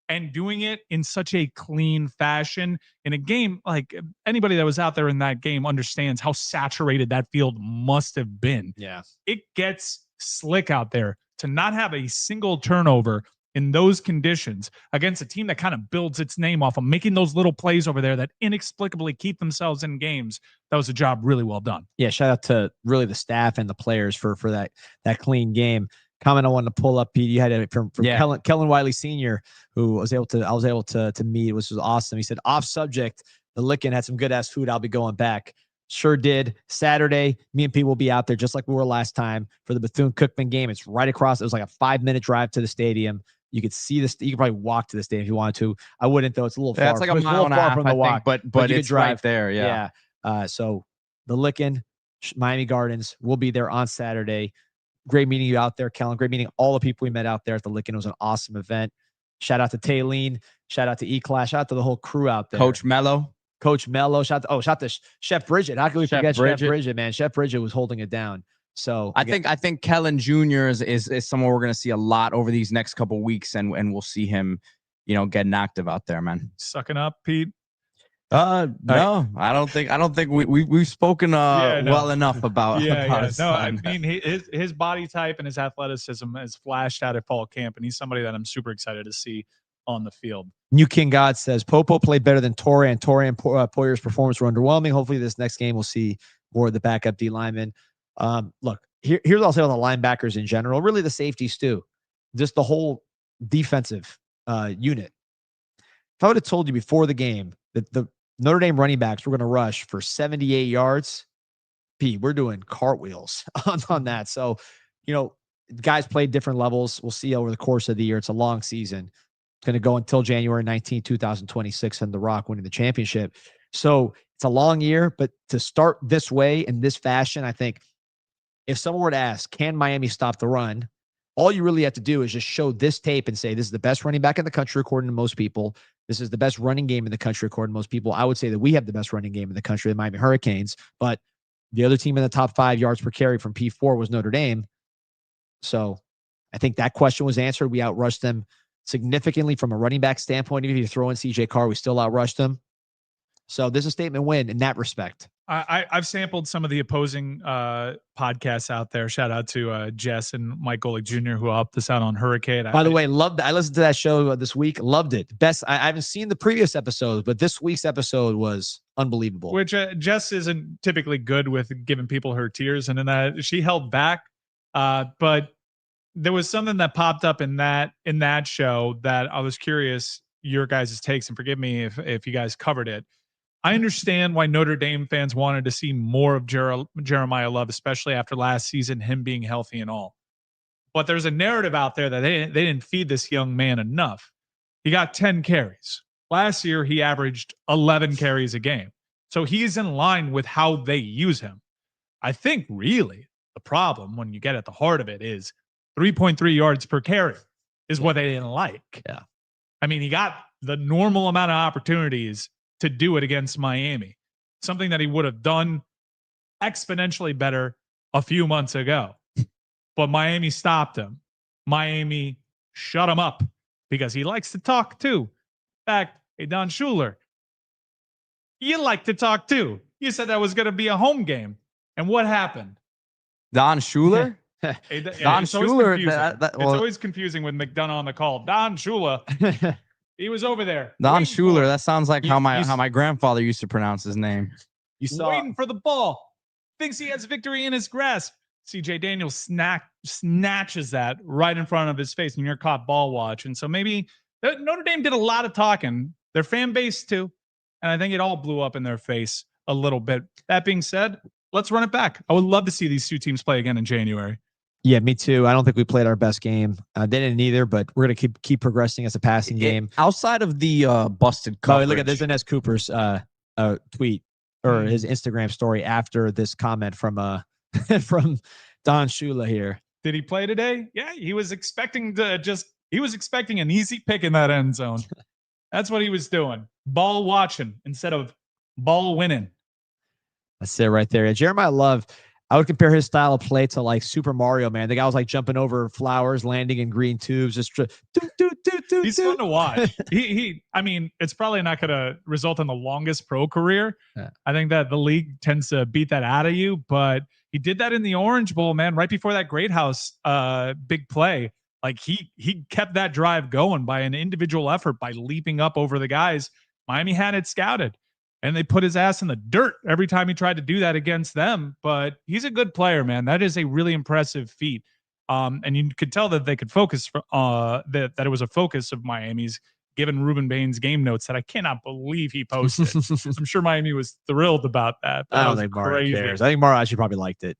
and doing it in such a clean fashion in a game like anybody that was out there in that game understands how saturated that field must have been. Yeah, it gets slick out there. To not have a single turnover in those conditions against a team that kind of builds its name off of making those little plays over there that inexplicably keep themselves in games, that was a job really well done. Yeah, shout out to really the staff and the players for that clean game. Comment I wanted to pull up, Pete. You had it from Kellen Wiley Sr., who I was able to meet, which was awesome. He said, off subject, the Lickin' had some good ass food. I'll be going back. Sure did. Saturday, me and Pete will be out there just like we were last time for the Bethune-Cookman game. It's right across. It was like a 5-minute drive to the stadium. You could see this. You could probably walk to the stadium if you wanted to. I wouldn't, though. It's a little far. It's like a mile and a half from the walk, but you it's could drive right there. Yeah. So the Lickin' Miami Gardens will be there on Saturday. Great meeting you out there, Kellen. Great meeting all the people we met out there at the Lickin'. It was an awesome event. Shout out to Eileen. Shout out to E-Class. Shout out to the whole crew out there. Coach Mello. Shout out to Chef Bridget. How can we forget Chef Bridget, man? Chef Bridget was holding it down. So I think Kellen Jr. is someone we're going to see a lot over these next couple of weeks, and we'll see him, getting active out there, man. Sucking up, Pete. No, I don't think we've spoken well enough about. No, I mean his body type and his athleticism has flashed out at fall camp, and he's somebody that I'm super excited to see on the field. New King God says Popo played better than Torre, and Poyer's performance were underwhelming. Hopefully this next game we'll see more of the backup D linemen. Look, here's what I'll say on the linebackers in general, really the safeties too, just the whole defensive unit. If I would have told you before the game that the Notre Dame running backs were going to rush for 78 yards, Pete, we're doing cartwheels on that. So, guys played different levels. We'll see over the course of the year. It's a long season. It's going to go until January 19, 2026, and The Rock winning the championship. So it's a long year, but to start this way in this fashion, I think if someone were to ask, can Miami stop the run? All you really have to do is just show this tape and say, this is the best running back in the country, according to most people. This is the best running game in the country, according to most people. I would say that we have the best running game in the country, the Miami Hurricanes, but the other team in the top 5 yards per carry from P4 was Notre Dame. So I think that question was answered. We outrushed them significantly from a running back standpoint. Even if you throw in CJ Carr, we still outrushed them. So there's a statement win in that respect. I've sampled some of the opposing podcasts out there. Shout out to Jess and Mike Golick Jr., who helped us out on Hurricane. By the way, loved it. I listened to that show this week. Loved it. Best. I haven't seen the previous episodes, but this week's episode was unbelievable. Which Jess isn't typically good with giving people her tears, and in that she held back. But there was something that popped up in that show that I was curious your guys' takes, and forgive me if you guys covered it. I understand why Notre Dame fans wanted to see more of Jeremiah Love, especially after last season, him being healthy and all. But there's a narrative out there that they didn't feed this young man enough. He got 10 carries. Last year, he averaged 11 carries a game. So he's in line with how they use him. I think really the problem, when you get at the heart of it, is 3.3 yards per carry is what they didn't like. Yeah. I mean, he got the normal amount of opportunities to do it against Miami, something that he would have done exponentially better a few months ago. But Miami stopped him. Miami shut him up because he likes to talk too. In fact, hey, Don Schuler, you like to talk too. You said that was going to be a home game. And what happened? Don Schuler? Don Schuler. It's always confusing with McDonough on the call. Don Schuler. He was over there. Don Schuler. That sounds like how my grandfather used to pronounce his name. Waiting for the ball. Thinks he has victory in his grasp. CJ Daniels snatches that right in front of his face, and you're caught ball watch. And so maybe Notre Dame did a lot of talking. Their fan base too. And I think it all blew up in their face a little bit. That being said, let's run it back. I would love to see these two teams play again in January. Yeah, me too. I don't think we played our best game. They didn't either, but we're going to keep progressing as a passing game. Outside of the busted coverage. Oh, look at this. Ines Cooper's tweet or his Instagram story after this comment from from Don Shula here. Did he play today? Yeah, he was expecting an easy pick in that end zone. That's what he was doing. Ball watching instead of ball winning. That's it right there. Jeremiah Love, I would compare his style of play to like Super Mario, man. The guy was like jumping over flowers, landing in green tubes, just he's fun to watch. I mean, it's probably not going to result in the longest pro career. Yeah. I think that the league tends to beat that out of you, but he did that in the Orange Bowl, man, right before that Great House big play. Like he kept that drive going by an individual effort by leaping up over the guys. Miami had it scouted. And they put his ass in the dirt every time he tried to do that against them. But he's a good player, man. That is a really impressive feat. And you could tell that they could focus that it was a focus of Miami's, given Ruben Bain's game notes that I cannot believe he posted. I'm sure Miami was thrilled about that. I don't think Mario cares. I think Mario actually probably liked it.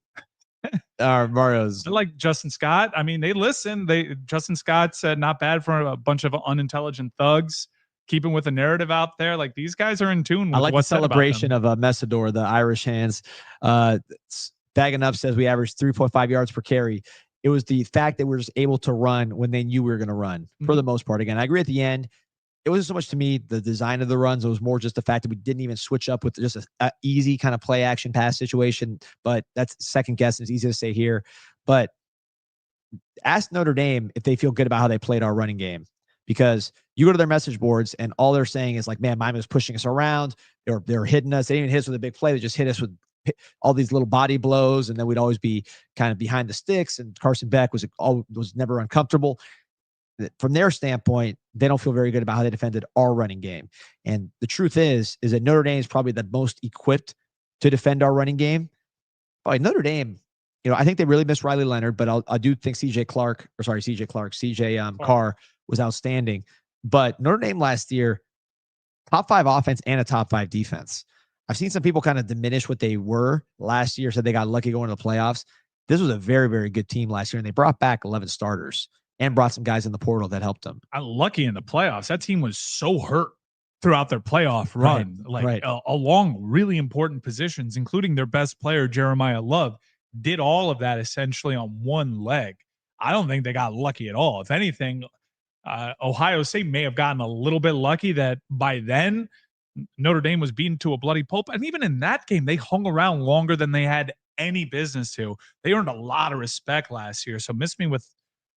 Mario's like Justin Scott. I mean, they listened. Justin Scott said not bad for a bunch of unintelligent thugs. Keeping with the narrative out there, like these guys are in tune with I like what's the celebration of Messidor, the Irish hands. Bagging up says we averaged 3.5 yards per carry. It was the fact that we were just able to run when they knew we were going to run for the most part. Again, I agree at the end. It wasn't so much to me the design of the runs. It was more just the fact that we didn't even switch up with just a easy kind of play action pass situation. But that's second guess. It's easy to say here. But ask Notre Dame if they feel good about how they played our running game. Because you go to their message boards and all they're saying is like, man, Miami was pushing us around. They're hitting us. They didn't even hit us with a big play. They just hit us with all these little body blows. And then we'd always be kind of behind the sticks. And Carson Beck was never uncomfortable. From their standpoint, they don't feel very good about how they defended our running game. And the truth is that Notre Dame is probably the most equipped to defend our running game. But Notre Dame, I think they really missed Riley Leonard, but I do think CJ Carr was outstanding. But Notre Dame last year, top 5 offense and a top 5 defense. I've seen some people kind of diminish what they were last year, said they got lucky going to the playoffs. This was a very, very good team last year, and they brought back 11 starters and brought some guys in the portal that helped them. Lucky in the playoffs. That team was so hurt throughout their playoff run, along really important positions, including their best player, Jeremiah Love, did all of that essentially on one leg. I don't think they got lucky at all. If anything, Ohio State may have gotten a little bit lucky that by then Notre Dame was beaten to a bloody pulp. And even in that game, they hung around longer than they had any business to. They earned a lot of respect last year. So miss me with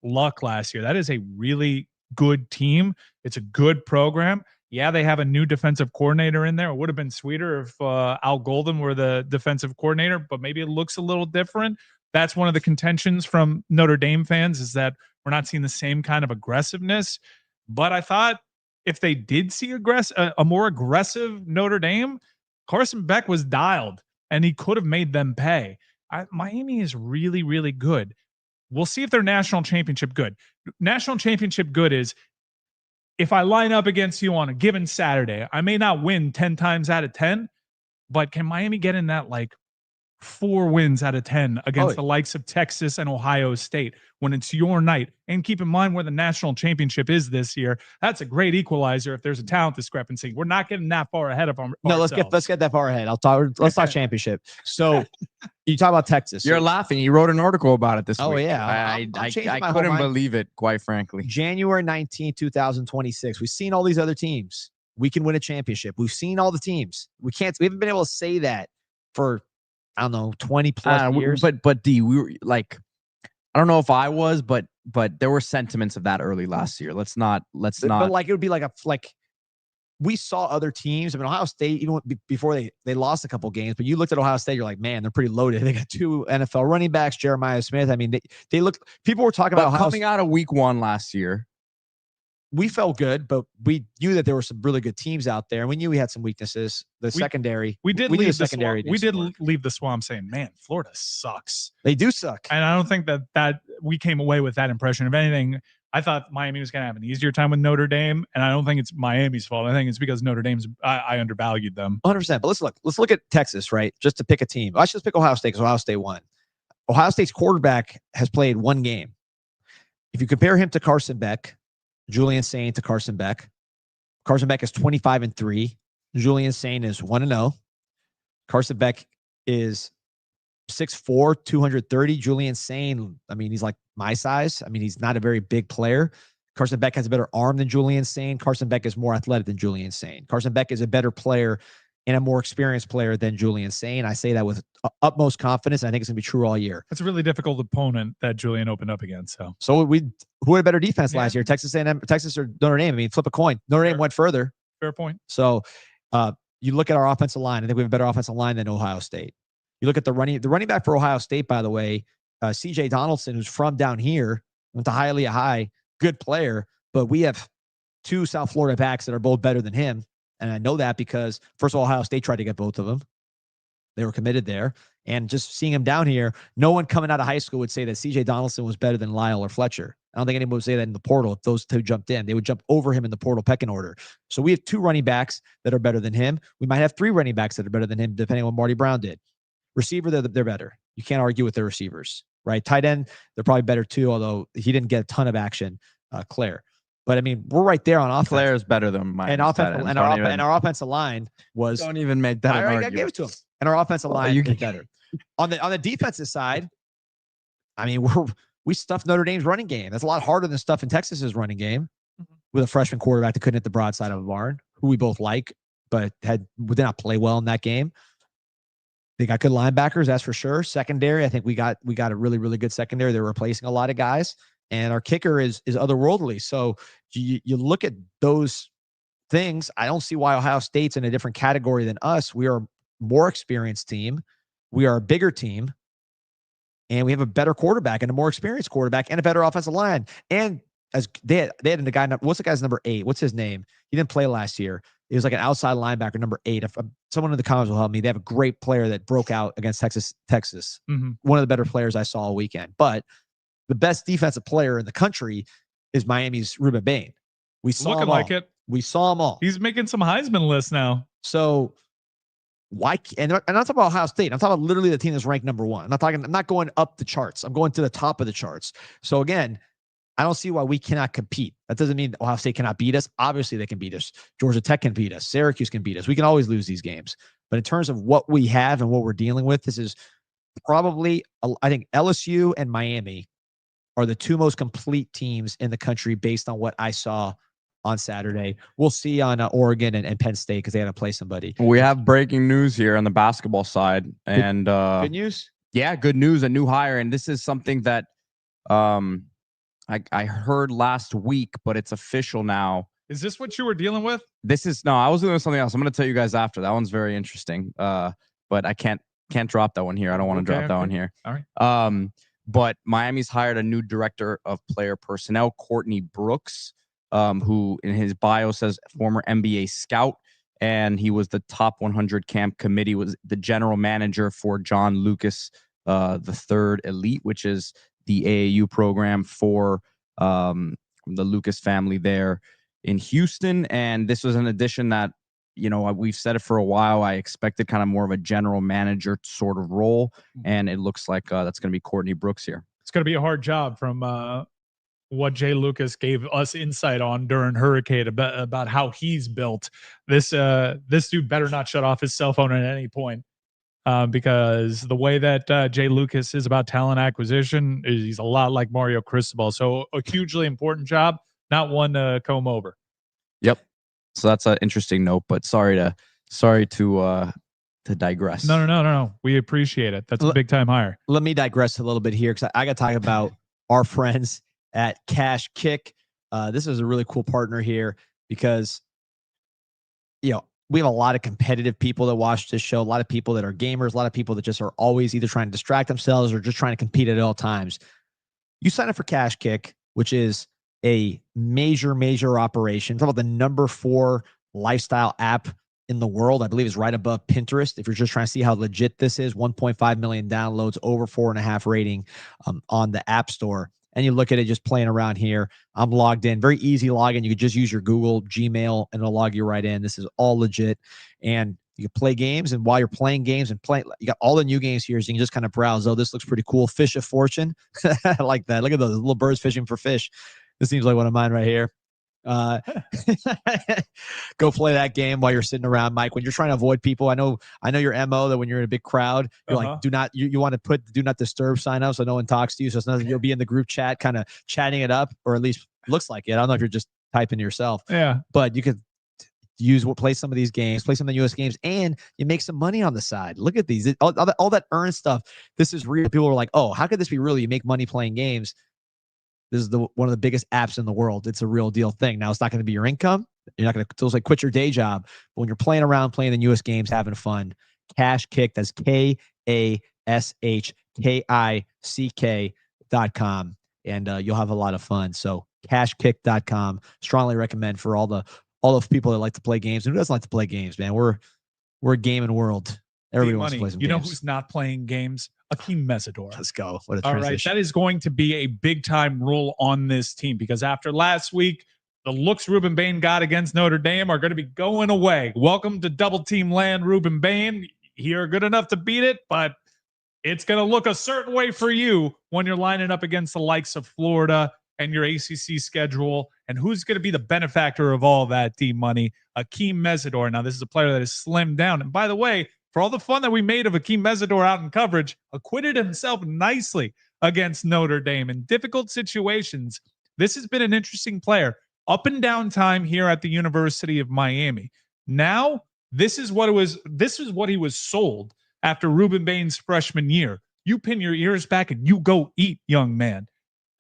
luck last year. That is a really good team. It's a good program. Yeah, they have a new defensive coordinator in there. It would have been sweeter if Al Golden were the defensive coordinator, but maybe it looks a little different. That's one of the contentions from Notre Dame fans, is that we're not seeing the same kind of aggressiveness. But I thought if they did see a more aggressive Notre Dame, Carson Beck was dialed and he could have made them pay. Miami is really, really good. We'll see if they're national championship good. National championship good is if I line up against you on a given Saturday, I may not win 10 times out of 10, but can Miami get in that like 4 wins out of 10 against the likes of Texas and Ohio State when it's your night? And keep in mind where the national championship is this year. That's a great equalizer if there's a talent discrepancy. We're not getting that far ahead of them. No, let's get that far ahead. Let's talk championship. So you talk about Texas. You're laughing. You wrote an article about it this week. Oh yeah. I couldn't believe it, quite frankly. January 19, 2026. We've seen all these other teams. We can win a championship. We've seen all the teams. We haven't been able to say that for, I don't know, 20 plus years. But D, we were like, I don't know if I was, but there were sentiments of that early last year. Let's not. But like, it would be like we saw other teams. I mean, Ohio State, even before they lost a couple games, but you looked at Ohio State, you're like, man, they're pretty loaded. They got 2 NFL running backs, Jeremiah Smith. I mean, they look. People were talking about coming out of week 1 last year. We felt good, but we knew that there were some really good teams out there, and we knew we had some weaknesses. Secondary. We did leave the secondary. We did leave the swamp saying, "Man, Florida sucks." They do suck, and I don't think that we came away with that impression. If anything, I thought Miami was going to have an easier time with Notre Dame, and I don't think it's Miami's fault. I think it's because Notre Dame's. I undervalued them 100%. But let's look at Texas, right? Just to pick a team. Let's just pick Ohio State because Ohio State won. Ohio State's quarterback has played 1 game. If you compare him to Carson Beck, Julian Sain to Carson Beck. Carson Beck is 25-3. Julian Sain is 1-0. Carson Beck is 6'4", 230. Julian Sain, I mean, he's like my size. I mean, he's not a very big player. Carson Beck has a better arm than Julian Sain. Carson Beck is more athletic than Julian Sain. Carson Beck is a better player and a more experienced player than Julian Sain. I say that with utmost confidence. I think it's going to be true all year. It's a really difficult opponent that Julian opened up against. So who had a better defense last year? Texas or Notre Dame? I mean, flip a coin. Notre Dame went further. Fair point. So you look at our offensive line. I think we have a better offensive line than Ohio State. You look at the running back for Ohio State, by the way, C.J. Donaldson, who's from down here, went to Hialeah High, good player, but we have 2 South Florida backs that are both better than him. And I know that because, first of all, Ohio State tried to get both of them. They were committed there. And just seeing him down here, no one coming out of high school would say that C.J. Donaldson was better than Lyle or Fletcher. I don't think anyone would say that in the portal. If those 2 jumped in, they would jump over him in the portal pecking order. So we have 2 running backs that are better than him. We might have 3 running backs that are better than him, depending on what Marty Brown did. Receiver, they're better. You can't argue with their receivers, right? Tight end, they're probably better too, although he didn't get a ton of action, Claire. But I mean, we're right there on offense. Claire's better than mine. And our offensive line was. Don't even make that. I gave it to him. And our offensive line is better. On the defensive side, I mean, we stuffed Notre Dame's running game. That's a lot harder than stuffing Texas's running game with a freshman quarterback that couldn't hit the broadside of a barn, who we both like, but did not play well in that game. They got good linebackers, that's for sure. Secondary, I think we got a really, really good secondary. They're replacing a lot of guys. And our kicker is otherworldly. So you look at those things. I don't see why Ohio State's in a different category than us. We are a more experienced team. We are a bigger team. And we have a better quarterback and a more experienced quarterback and a better offensive line. And as they had the guy, what's the guy's number 8? What's his name? He didn't play last year. He was like an outside linebacker, number 8. If someone in the comments will help me, they have a great player that broke out against Texas. Mm-hmm. One of the better players I saw all weekend. But the best defensive player in the country is Miami's Ruben Bain. We saw looking him all. like it. We saw them all. He's making some Heisman lists now. So why? And I'm not talking about Ohio State. I'm talking about literally the team that's ranked number 1. I'm not going up the charts. I'm going to the top of the charts. So again, I don't see why we cannot compete. That doesn't mean Ohio State cannot beat us. Obviously, they can beat us. Georgia Tech can beat us. Syracuse can beat us. We can always lose these games. But in terms of what we have and what we're dealing with, this is probably, I think LSU and Miami are the 2 most complete teams in the country based on what I saw on Saturday. We'll see on Oregon and Penn State because they had to play somebody. We have breaking news here on the basketball side. And good news? Yeah, good news, a new hire. And this is something that I heard last week, but it's official now. Is this what you were dealing with? I was doing something else. I'm going to tell you guys after. That one's very interesting. But I can't drop that one here. I don't want to drop that one here. All right. But Miami's hired a new director of player personnel, Courtney Brooks, who in his bio says former NBA scout, and he was the top 100 camp committee, was the general manager for John Lucas, the third elite, which is the AAU program for the Lucas family there in Houston. And this was an addition that, you know, we've said it for a while. I expected kind of more of a general manager sort of role. And it looks like that's going to be Courtney Brooks here. It's going to be a hard job from what Jay Lucas gave us insight on during Hurricane about how he's built. This dude better not shut off his cell phone at any point, because the way that Jay Lucas is about talent acquisition is he's a lot like Mario Cristobal. So a hugely important job, not one to comb over. Yep. So that's an interesting note, but sorry to digress. No. We appreciate it. That's a big time hire. Let me digress a little bit here because I got to talk about our friends at Cash Kick. This is a really cool partner here because, you know, we have a lot of competitive people that watch this show, a lot of people that are gamers, a lot of people that just are always either trying to distract themselves or just trying to compete at all times. You sign up for Cash Kick, which is a major operation. It's about the number 4 lifestyle app in the world. I believe is right above Pinterest. If you're just trying to see how legit this is, 1.5 million downloads, over 4.5 rating on the App Store. And you look at it just playing around here. I'm logged in. Very easy login. You could just use your Google Gmail and it'll log you right in. This is all legit. And you can play games. And while you're playing games and playing, you got all the new games here. So you can just kind of browse. Oh, this looks pretty cool. Fish of Fortune. I like that. Look at those little birds fishing for fish. This seems like one of mine right here. Go play that game while you're sitting around, Mike. When you're trying to avoid people, I know your MO that when you're in a big crowd, you're like, you want to put do not disturb sign up so no one talks to you. So it's nothing. You'll be in the group chat, kind of chatting it up, or at least looks like it. I don't know if you're just typing yourself. Yeah, but you could play some of these games, play some of the US games, and you make some money on the side. Look at these, all that earn stuff. This is real. People are like, oh, how could this be real? You make money playing games. This is one of the biggest apps in the world. It's a real deal thing. Now, it's not going to be your income. You're not going to quit your day job. But when you're playing around, playing the newest games, having fun, Cash Kick, that's KASHKICK.com. And you'll have a lot of fun. So cashkick.com. Strongly recommend for all the people that like to play games. And who doesn't like to play games, man? We're a gaming world. Everybody wants to play some games. You know who's not playing games? Akeem Mesidor. Let's go. What a transition. All right, that is going to be a big-time role on this team because after last week, the looks Ruben Bain got against Notre Dame are going to be going away. Welcome to double team land, Ruben Bain. You're good enough to beat it, but it's going to look a certain way for you when you're lining up against the likes of Florida and your ACC schedule. And who's going to be the benefactor of all that team money? Akeem Mesidor. Now, this is a player that is slimmed down. And by the way, for all the fun that we made of Akeem Mesidor out in coverage, acquitted himself nicely against Notre Dame in difficult situations. This has been an interesting player. Up and down time here at the University of Miami. Now, this is what he was sold after Ruben Bain's freshman year. You pin your ears back and you go eat, young man.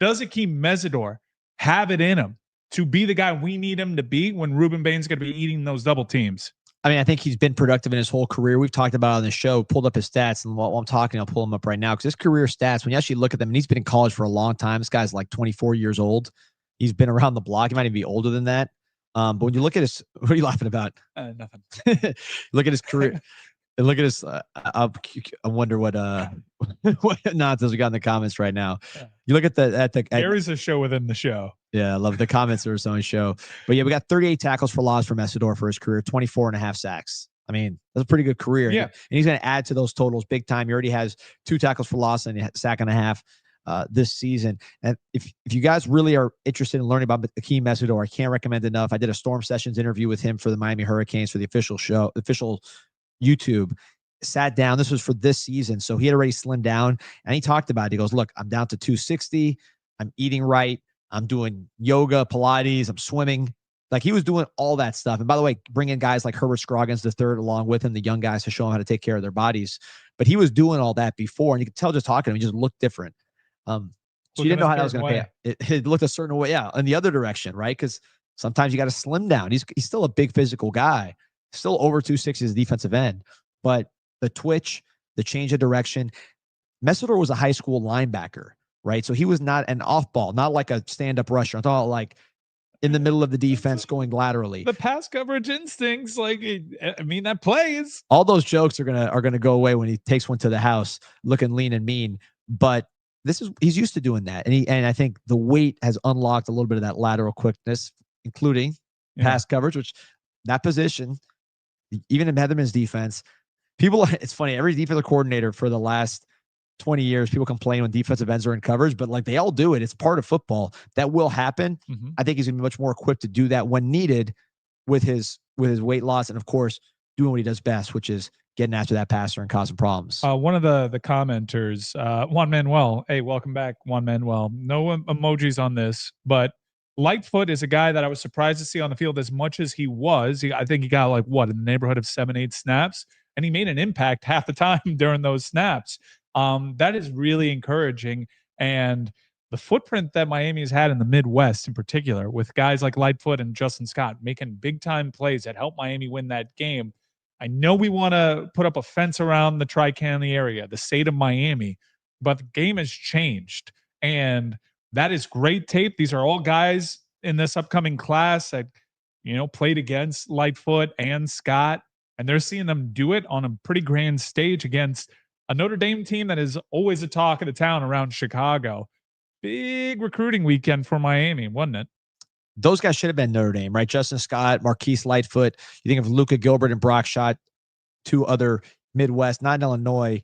Does Akeem Mesidor have it in him to be the guy we need him to be when Ruben Bain's going to be eating those double teams? I mean, I think he's been productive in his whole career. We've talked about it on the show, pulled up his stats, and while I'm talking, I'll pull them up right now because his career stats, when you actually look at them, and he's been in college for a long time. This guy's like 24 years old. He's been around the block. He might even be older than that. But when you look at his, what are you laughing about? Nothing. Look at his career. And look at his. I wonder what nonsense we got in the comments right now. You look at there is a show within the show. Yeah, I love the comments. There's own show. But yeah, we got 38 tackles for loss for Mesidor for his career, 24.5 sacks. I mean, that's a pretty good career. Yeah. And he's going to add to those totals big time. He already has 2 tackles for loss and a sack and a half this season. And if you guys really are interested in learning about Akeem Mesidor, I can't recommend enough. I did a Storm Sessions interview with him for the Miami Hurricanes for the official show, official YouTube. Sat down. This was for this season. So he had already slimmed down and he talked about it. He goes, look, I'm down to 260. I'm eating right. I'm doing yoga, Pilates. I'm swimming. Like he was doing all that stuff. And by the way, bringing guys like Herbert Scroggins the third along with him, the young guys to show them how to take care of their bodies. But he was doing all that before. And you could tell just talking to him, he just looked different. So you didn't know how that was going to pay. It looked a certain way. Yeah. In the other direction, right? Because sometimes you got to slim down. He's still a big physical guy, still over 260 as a defensive end. But the twitch, the change of direction. Mesidor was a high school linebacker, right? So he was not an off ball, not like a stand-up rusher. I thought like in the middle of the defense going laterally. The pass coverage instincts, like I mean, that plays. All those jokes are gonna go away when he takes one to the house, looking lean and mean. But he's used to doing that, and I think the weight has unlocked a little bit of that lateral quickness, including pass coverage, which that position, even in Heatherman's defense, it's funny, every defensive coordinator for the last 20 years, people complain when defensive ends are in coverage, but like they all do it. It's part of football. That will happen. I think he's gonna be much more equipped to do that when needed with his weight loss, and of course doing what he does best, which is getting after that passer and causing problems. One of the commenters, Juan Manuel, hey, welcome back, Juan Manuel. No emojis on this, but Lightfoot is a guy that I was surprised to see on the field as much as he was. I think he got like in the neighborhood of 7-8 snaps, and he made an impact half the time during those snaps. That is really encouraging. And the footprint that Miami has had in the Midwest in particular, with guys like Lightfoot and Justin Scott making big time plays that helped Miami win that game. I know we want to put up a fence around the Tri-County area, the state of Miami, but the game has changed. And that is great tape. These are all guys in this upcoming class that, played against Lightfoot and Scott, and they're seeing them do it on a pretty grand stage against a Notre Dame team that is always a talk of the town around Chicago. Big recruiting weekend for Miami, wasn't it? Those guys should have been Notre Dame, right? Justin Scott, Marquise Lightfoot. You think of Luka Gilbert and Brock Schott, two other Midwest, not in Illinois.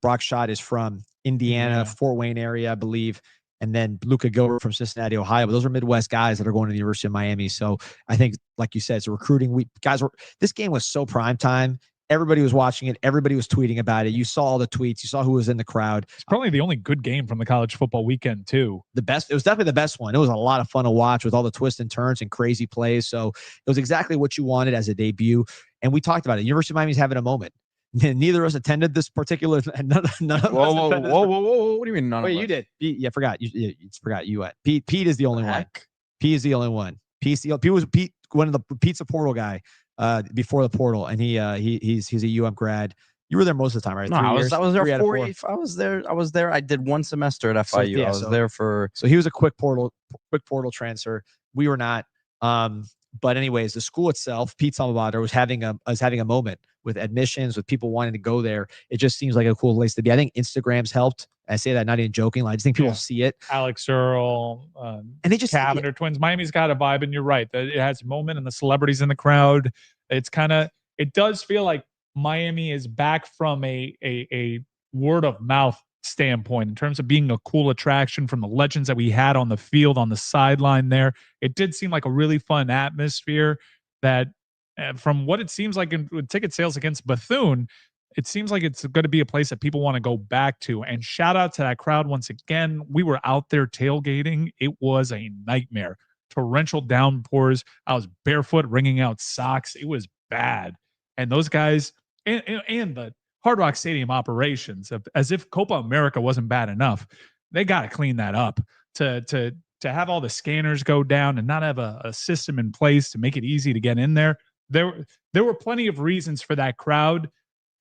Brock Schott is from Indiana, Fort Wayne area, I believe. And then Luka Gilbert from Cincinnati, Ohio. But those are Midwest guys that are going to the University of Miami. So I think, like you said, it's a recruiting week. Guys, this game was so prime time. Everybody was watching it. Everybody was tweeting about it. You saw all the tweets. You saw who was in the crowd. It's probably the only good game from the college football weekend, too. The best. It was definitely the best one. It was a lot of fun to watch with all the twists and turns and crazy plays. So it was exactly what you wanted as a debut. And we talked about it. University of Miami's having a moment. Neither of us attended this particular. None of whoa. What do you mean? Wait, you did. Pete, I forgot. You forgot. You went. Pete is the only one. Pete is the only one. Pete was one of the Pete's a portal guy. Before the portal, and he's a UM grad. You were there most of the time, right? No, I was there. I was there. I did one semester at FIU. So, I was there for. So he was a quick portal transfer. We were not. But anyways, the school itself, Pete's alma mater, was having a moment with admissions, with people wanting to go there. It just seems like a cool place to be. I think Instagram's helped. I say that not even joking. I just think people see it. Alex Earl, and they just Cavender twins. Miami's got a vibe, and you're right. It has a moment, and the celebrities in the crowd. It does feel like Miami is back from a word of mouth standpoint in terms of being a cool attraction from the legends that we had on the field, on the sideline there. It did seem like a really fun atmosphere that, from what it seems like in ticket sales against Bethune, it seems like it's going to be a place that people want to go back to. And shout out to that crowd once again. We were out there tailgating. It was a nightmare. Torrential downpours. I was barefoot, wringing out socks. It was bad. And those guys and the Hard Rock Stadium operations, as if Copa America wasn't bad enough, they got to clean that up to have all the scanners go down and not have a system in place to make it easy to get in there. There were plenty of reasons for that crowd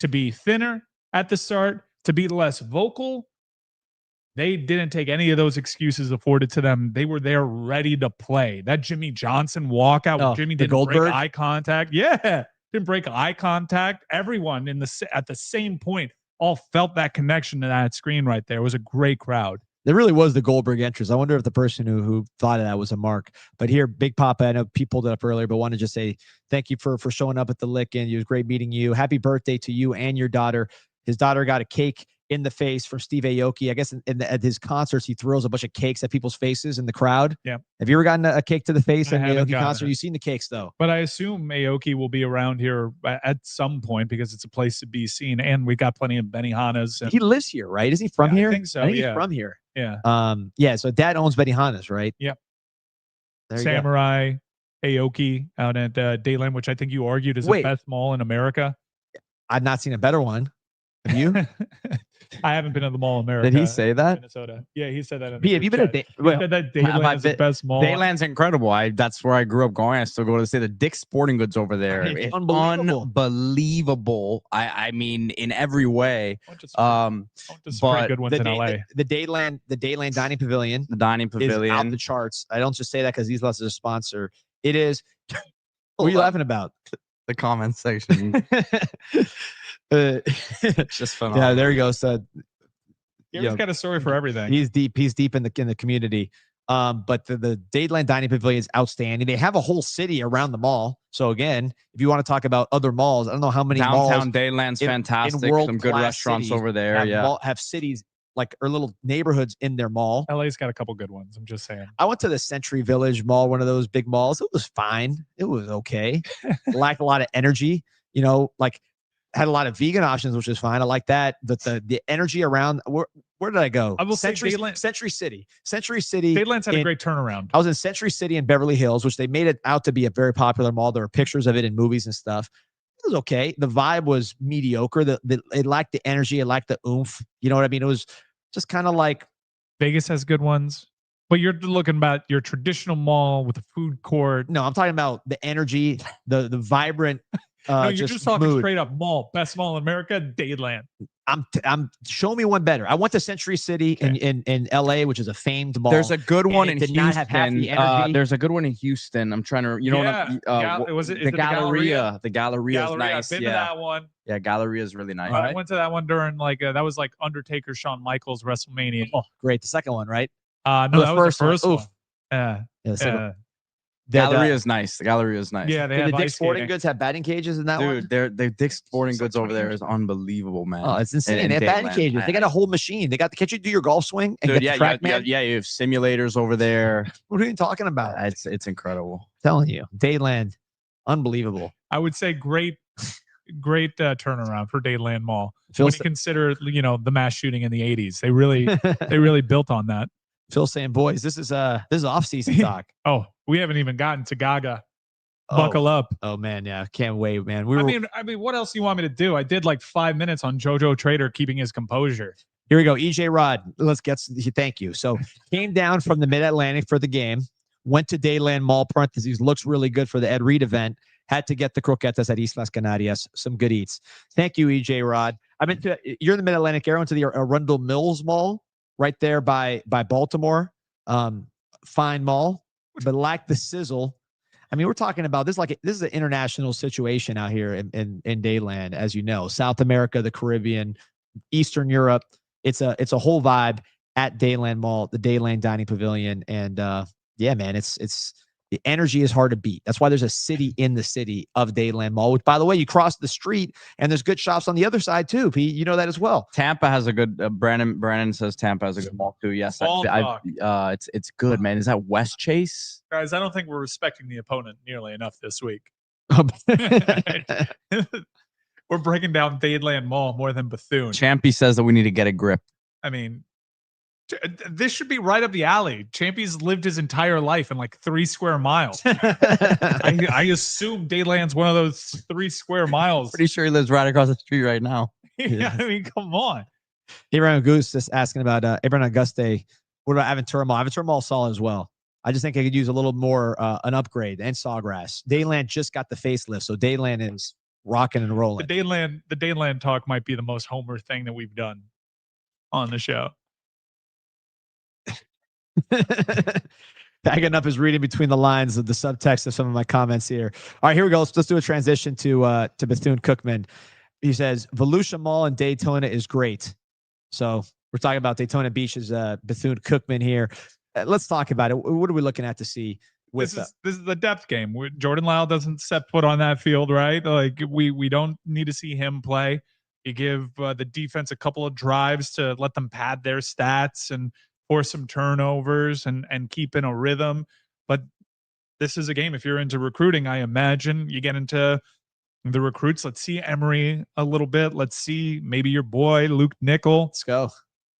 to be thinner at the start, to be less vocal. They didn't take any of those excuses afforded to them. They were there ready to play. That Jimmy Johnson walkout where Jimmy didn't break eye contact. Yeah, didn't break eye contact. Everyone at the same point all felt that connection to that screen right there. It was a great crowd. There really was the Goldberg entrance. I wonder if the person who thought of that was a mark. But here, Big Papa, I know people pulled it up earlier, but want to just say thank you for showing up at the Lick-In. It was great meeting you. Happy birthday to you and your daughter. His daughter got a cake in the face from Steve Aoki. I guess at his concerts, he throws a bunch of cakes at people's faces in the crowd. Yeah. Have you ever gotten a cake to the face at an Aoki concert? You've seen the cakes, though. But I assume Aoki will be around here at some point because it's a place to be seen. And we got plenty of Benihanas. He lives here, right? Is he from here? I think so. I think he's from here. Yeah. So Dad owns Benihanas, right? Yep. There Samurai, Aoki out at Dayland, which I think you argued is the best mall in America. I've not seen a better one. Have you? I haven't been to the Mall of America. Did he say that? Minnesota. Yeah, he said that. Have you been said that Dayland is the best mall. Dayland's incredible. That's where I grew up going. I still go to the Dick's Sporting Goods over there. It's unbelievable. I mean, in every way. But good ones in LA. The Dayland Dining Pavilion. The Dining Pavilion is out the charts. I don't just say that because Islas is a sponsor. It is. What are you laughing about? The comment section. It's just phenomenal. Yeah, there you go. So he's got a story for everything. He's deep in the community. But the Dadeland Dining Pavilion is outstanding. They have a whole city around the mall. So again, if you want to talk about other malls, I don't know how many Downtown malls Dadeland's fantastic. Some good restaurants over there. have cities like or little neighborhoods in their mall. LA's got a couple good ones. I'm just saying. I went to the Century Village Mall, one of those big malls. It was fine. It was okay. Lacked a lot of energy. You know, like had a lot of vegan options, which is fine. I like that. But the energy around where did I go? I will Century say Century City. Century City. Dadeland's had a great turnaround. I was in Century City in Beverly Hills, which they made it out to be a very popular mall. There were pictures of it in movies and stuff. It was okay. The vibe was mediocre. It lacked the energy. It lacked the oomph. You know what I mean? It was just kind of like Vegas has good ones, but you're looking about your traditional mall with a food court. No, I'm talking about the energy, the vibrant. No, you're just talking mood. straight up mall, best mall in America, Dadeland. I'm show me one better. I went to Century City in LA, which is a famed mall. There's a good one in did Houston. Not have half the energy. There's a good one in Houston. I'm trying to, was it the Galleria? The Galleria is nice. I've been to that one. Yeah, Galleria is really nice. I went to that one during that was like Undertaker, Shawn Michaels, WrestleMania. Oh, great. The second one, right? No, that was the first one. Galleria is nice. The Galleria is nice. Yeah, they do have the Dick's Sporting Goods have batting cages in that one? Dude, the Dick's Sporting Goods over there is unbelievable, man. Oh, it's insane. They have batting cages. They got a whole machine. They got. Can't you do your golf swing? And dude, get the yeah, you have simulators over there. What are you talking about? It's incredible. I'm telling you, Dadeland, unbelievable. I would say great turnaround for Dadeland Mall. When you consider the mass shooting in the 80s, they really built on that. Phil's saying, boys, this is off-season talk. Oh, we haven't even gotten to Gaga. Buckle up. Oh man, yeah, can't wait, man. I mean, what else do you want me to do? I did like 5 minutes on JoJo Trader keeping his composure. Here we go. EJ Rod, thank you. So came down from the Mid-Atlantic for the game, went to Dadeland Mall, parentheses, looks really good for the Ed Reed event. Had to get the croquetas at Islas Canarias. Some good eats. Thank you, EJ Rod. You're in the Mid-Atlantic area. Went to the Arundel Mills Mall right there by Baltimore. Fine mall, but lacked the sizzle. I mean, we're talking about this this is an international situation out here in Dadeland, as you know. South America, the Caribbean, Eastern Europe. It's a whole vibe at Dadeland Mall, the Dadeland Dining Pavilion, and yeah, man, it's the energy is hard to beat. That's why there's a city in the city of Dadeland Mall, which, by the way, you cross the street and there's good shops on the other side too, Pete. You know that as well. Tampa has a good, Brandon says Tampa has a good mall too. Yes. It's good, man. Is that West Chase? Guys, I don't think we're respecting the opponent nearly enough this week. We're breaking down Dadeland Mall more than Bethune. Champy says that we need to get a grip. I mean, this should be right up the alley. Champy's lived his entire life in like 3 square miles. I assume Dadeland's one of those 3 square miles. Pretty sure he lives right across the street right now. Yeah, I mean, come on. Abraham Goose just asking about Abraham Auguste. What about Aventura Mall? Aventura Mall solid as well. I just think I could use a little more an upgrade and Sawgrass. Dadeland just got the facelift, so Dadeland is rocking and rolling. The Dadeland talk might be the most Homer thing that we've done on the show. Bagging up is reading between the lines of the subtext of some of my comments here. All right, here we go. Let's do a transition to Bethune-Cookman. He says Volusia Mall in Daytona is great. So we're talking about Daytona Beach's Bethune-Cookman here. Let's talk about it. What are we looking at to see? This is the depth game. Jordan Lyle doesn't set foot on that field, right? Like we don't need to see him play. You give the defense a couple of drives to let them pad their stats and force some turnovers and keep in a rhythm. But this is a game. If you're into recruiting, I imagine you get into the recruits. Let's see Emery a little bit. Let's see maybe your boy Luke Nickel. Let's go.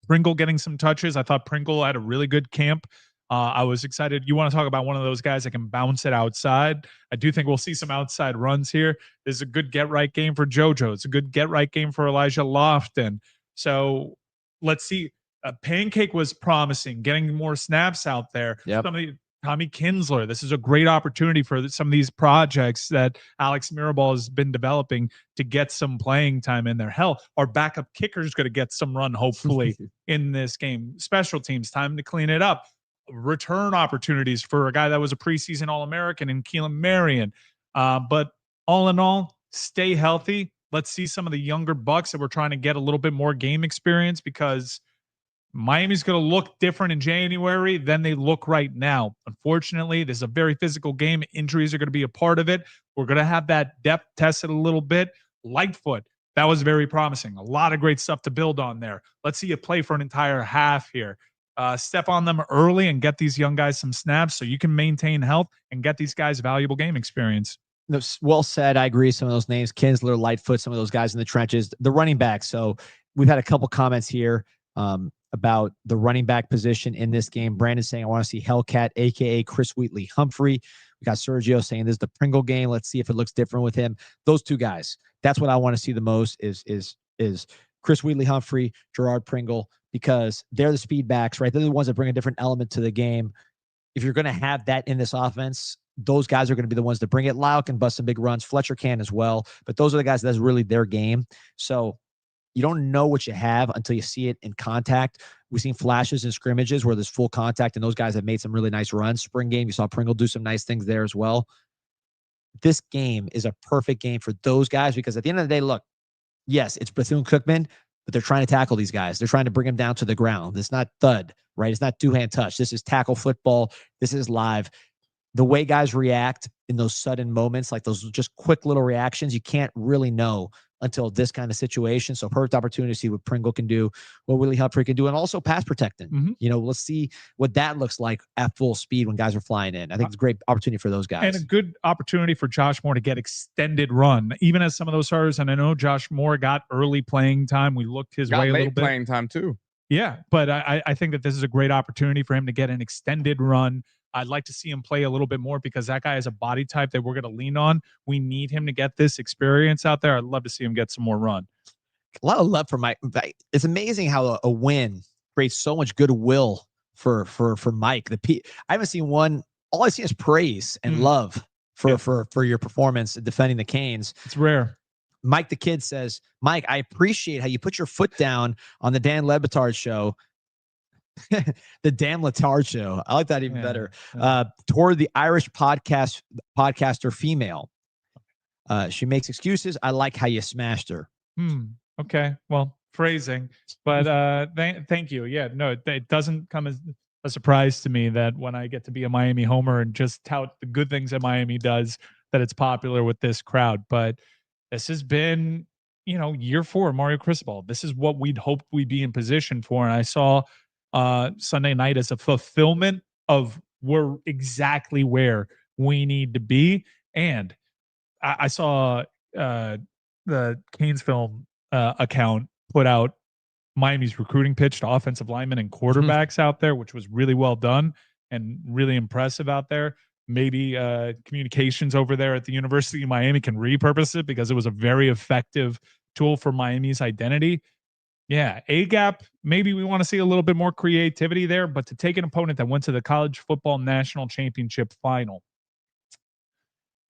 Pringle getting some touches. I thought Pringle had a really good camp. I was excited. You want to talk about one of those guys that can bounce it outside? I do think we'll see some outside runs here. This is a good get-right game for JoJo. It's a good get-right game for Elijah Lofton. So let's see. Pancake was promising, getting more snaps out there. Yep. Tommy Kinsler. This is a great opportunity for some of these projects that Alex Mirabal has been developing to get some playing time in there. Hell, our backup kicker is going to get some run, hopefully, in this game. Special teams, time to clean it up. Return opportunities for a guy that was a preseason All-American in Keelan Marion. But all in all, stay healthy. Let's see some of the younger Bucks that we're trying to get a little bit more game experience because Miami's going to look different in January than they look right now. Unfortunately, this is a very physical game. Injuries are going to be a part of it. We're going to have that depth tested a little bit. Lightfoot, that was very promising. A lot of great stuff to build on there. Let's see you play for an entire half here. Step on them early and get these young guys some snaps so you can maintain health and get these guys valuable game experience. Well said. I agree. Some of those names, Kinsler, Lightfoot, some of those guys in the trenches, the running back. So we've had a couple comments here about the running back position in this game. Brandon saying, I want to see Hellcat, a.k.a. Chris Wheatley-Humphrey. We got Sergio saying this is the Pringle game. Let's see if it looks different with him. Those two guys, that's what I want to see the most is Chris Wheatley-Humphrey, Gerard Pringle, because they're the speed backs, right? They're the ones that bring a different element to the game. If you're going to have that in this offense, those guys are going to be the ones that bring it. Lyle can bust some big runs. Fletcher can as well. But those are the guys that's really their game. So you don't know what you have until you see it in contact. We've seen flashes in scrimmages where there's full contact, and those guys have made some really nice runs. Spring game, you saw Pringle do some nice things there as well. This game is a perfect game for those guys because at the end of the day, look, yes, it's Bethune-Cookman, but they're trying to tackle these guys. They're trying to bring them down to the ground. It's not thud, right? It's not two-hand touch. This is tackle football. This is live. The way guys react in those sudden moments, like those just quick little reactions, you can't really know until this kind of situation. So perfect opportunity to see what Pringle can do, what Willie Humphrey can do, and also pass protecting. You know, let's see what that looks like at full speed when guys are flying in. I think it's a great opportunity for those guys. And a good opportunity for Josh Moore to get extended run, even as some of those starters. And I know Josh Moore got early playing time. We looked his way a little bit. Playing time too. Yeah, but I think that this is a great opportunity for him to get an extended run. I'd like to see him play a little bit more because that guy is a body type that we're going to lean on. We need him to get this experience out there. I'd love to see him get some more run. A lot of love for Mike. It's amazing how a win creates so much goodwill for Mike. I haven't seen one. All I see is praise and love for your performance defending the Canes. It's rare. Mike the Kid says, Mike, I appreciate how you put your foot down on the Dan Le Batard show. The Dan Letard show. I like that even better. Toward the Irish podcaster female. She makes excuses. I like how you smashed her. Okay. Well, phrasing, but thank you. Yeah, no, it doesn't come as a surprise to me that when I get to be a Miami homer and just tout the good things that Miami does, that it's popular with this crowd. But this has been, year 4 Mario Cristobal. This is what we'd hoped we'd be in position for. And I saw Sunday night as a fulfillment of we're exactly where we need to be. And I saw the Canes film account put out Miami's recruiting pitch to offensive linemen and quarterbacks out there, which was really well done and really impressive out there. Maybe communications over there at the University of Miami can repurpose it because it was a very effective tool for Miami's identity. Yeah, A-gap, maybe we want to see a little bit more creativity there, but to take an opponent that went to the college football national championship final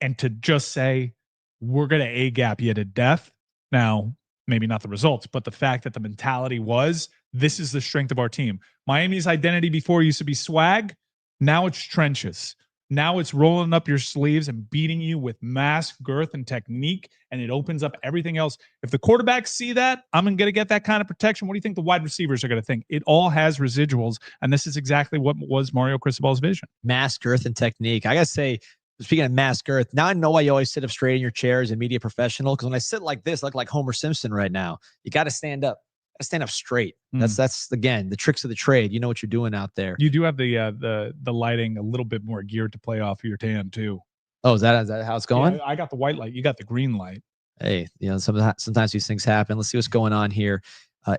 and to just say, we're going to A-gap you to death. Now, maybe not the results, but the fact that the mentality was, this is the strength of our team. Miami's identity before used to be swag. Now it's trenches. Now it's rolling up your sleeves and beating you with mass, girth, and technique, and it opens up everything else. If the quarterbacks see that, I'm going to get that kind of protection. What do you think the wide receivers are going to think? It all has residuals, and this is exactly what was Mario Cristobal's vision. Mass, girth, and technique. I got to say, speaking of mass girth, now I know why you always sit up straight in your chair as a media professional, because when I sit like this, I look like Homer Simpson right now. You got to stand up. Stand up straight. That's again the tricks of the trade. You know what you're doing out there. You do have the lighting a little bit more geared to play off of your tan too. Oh, is that how it's going? Yeah, I got the white light. You got the green light. Hey, sometimes these things happen. Let's see what's going on here.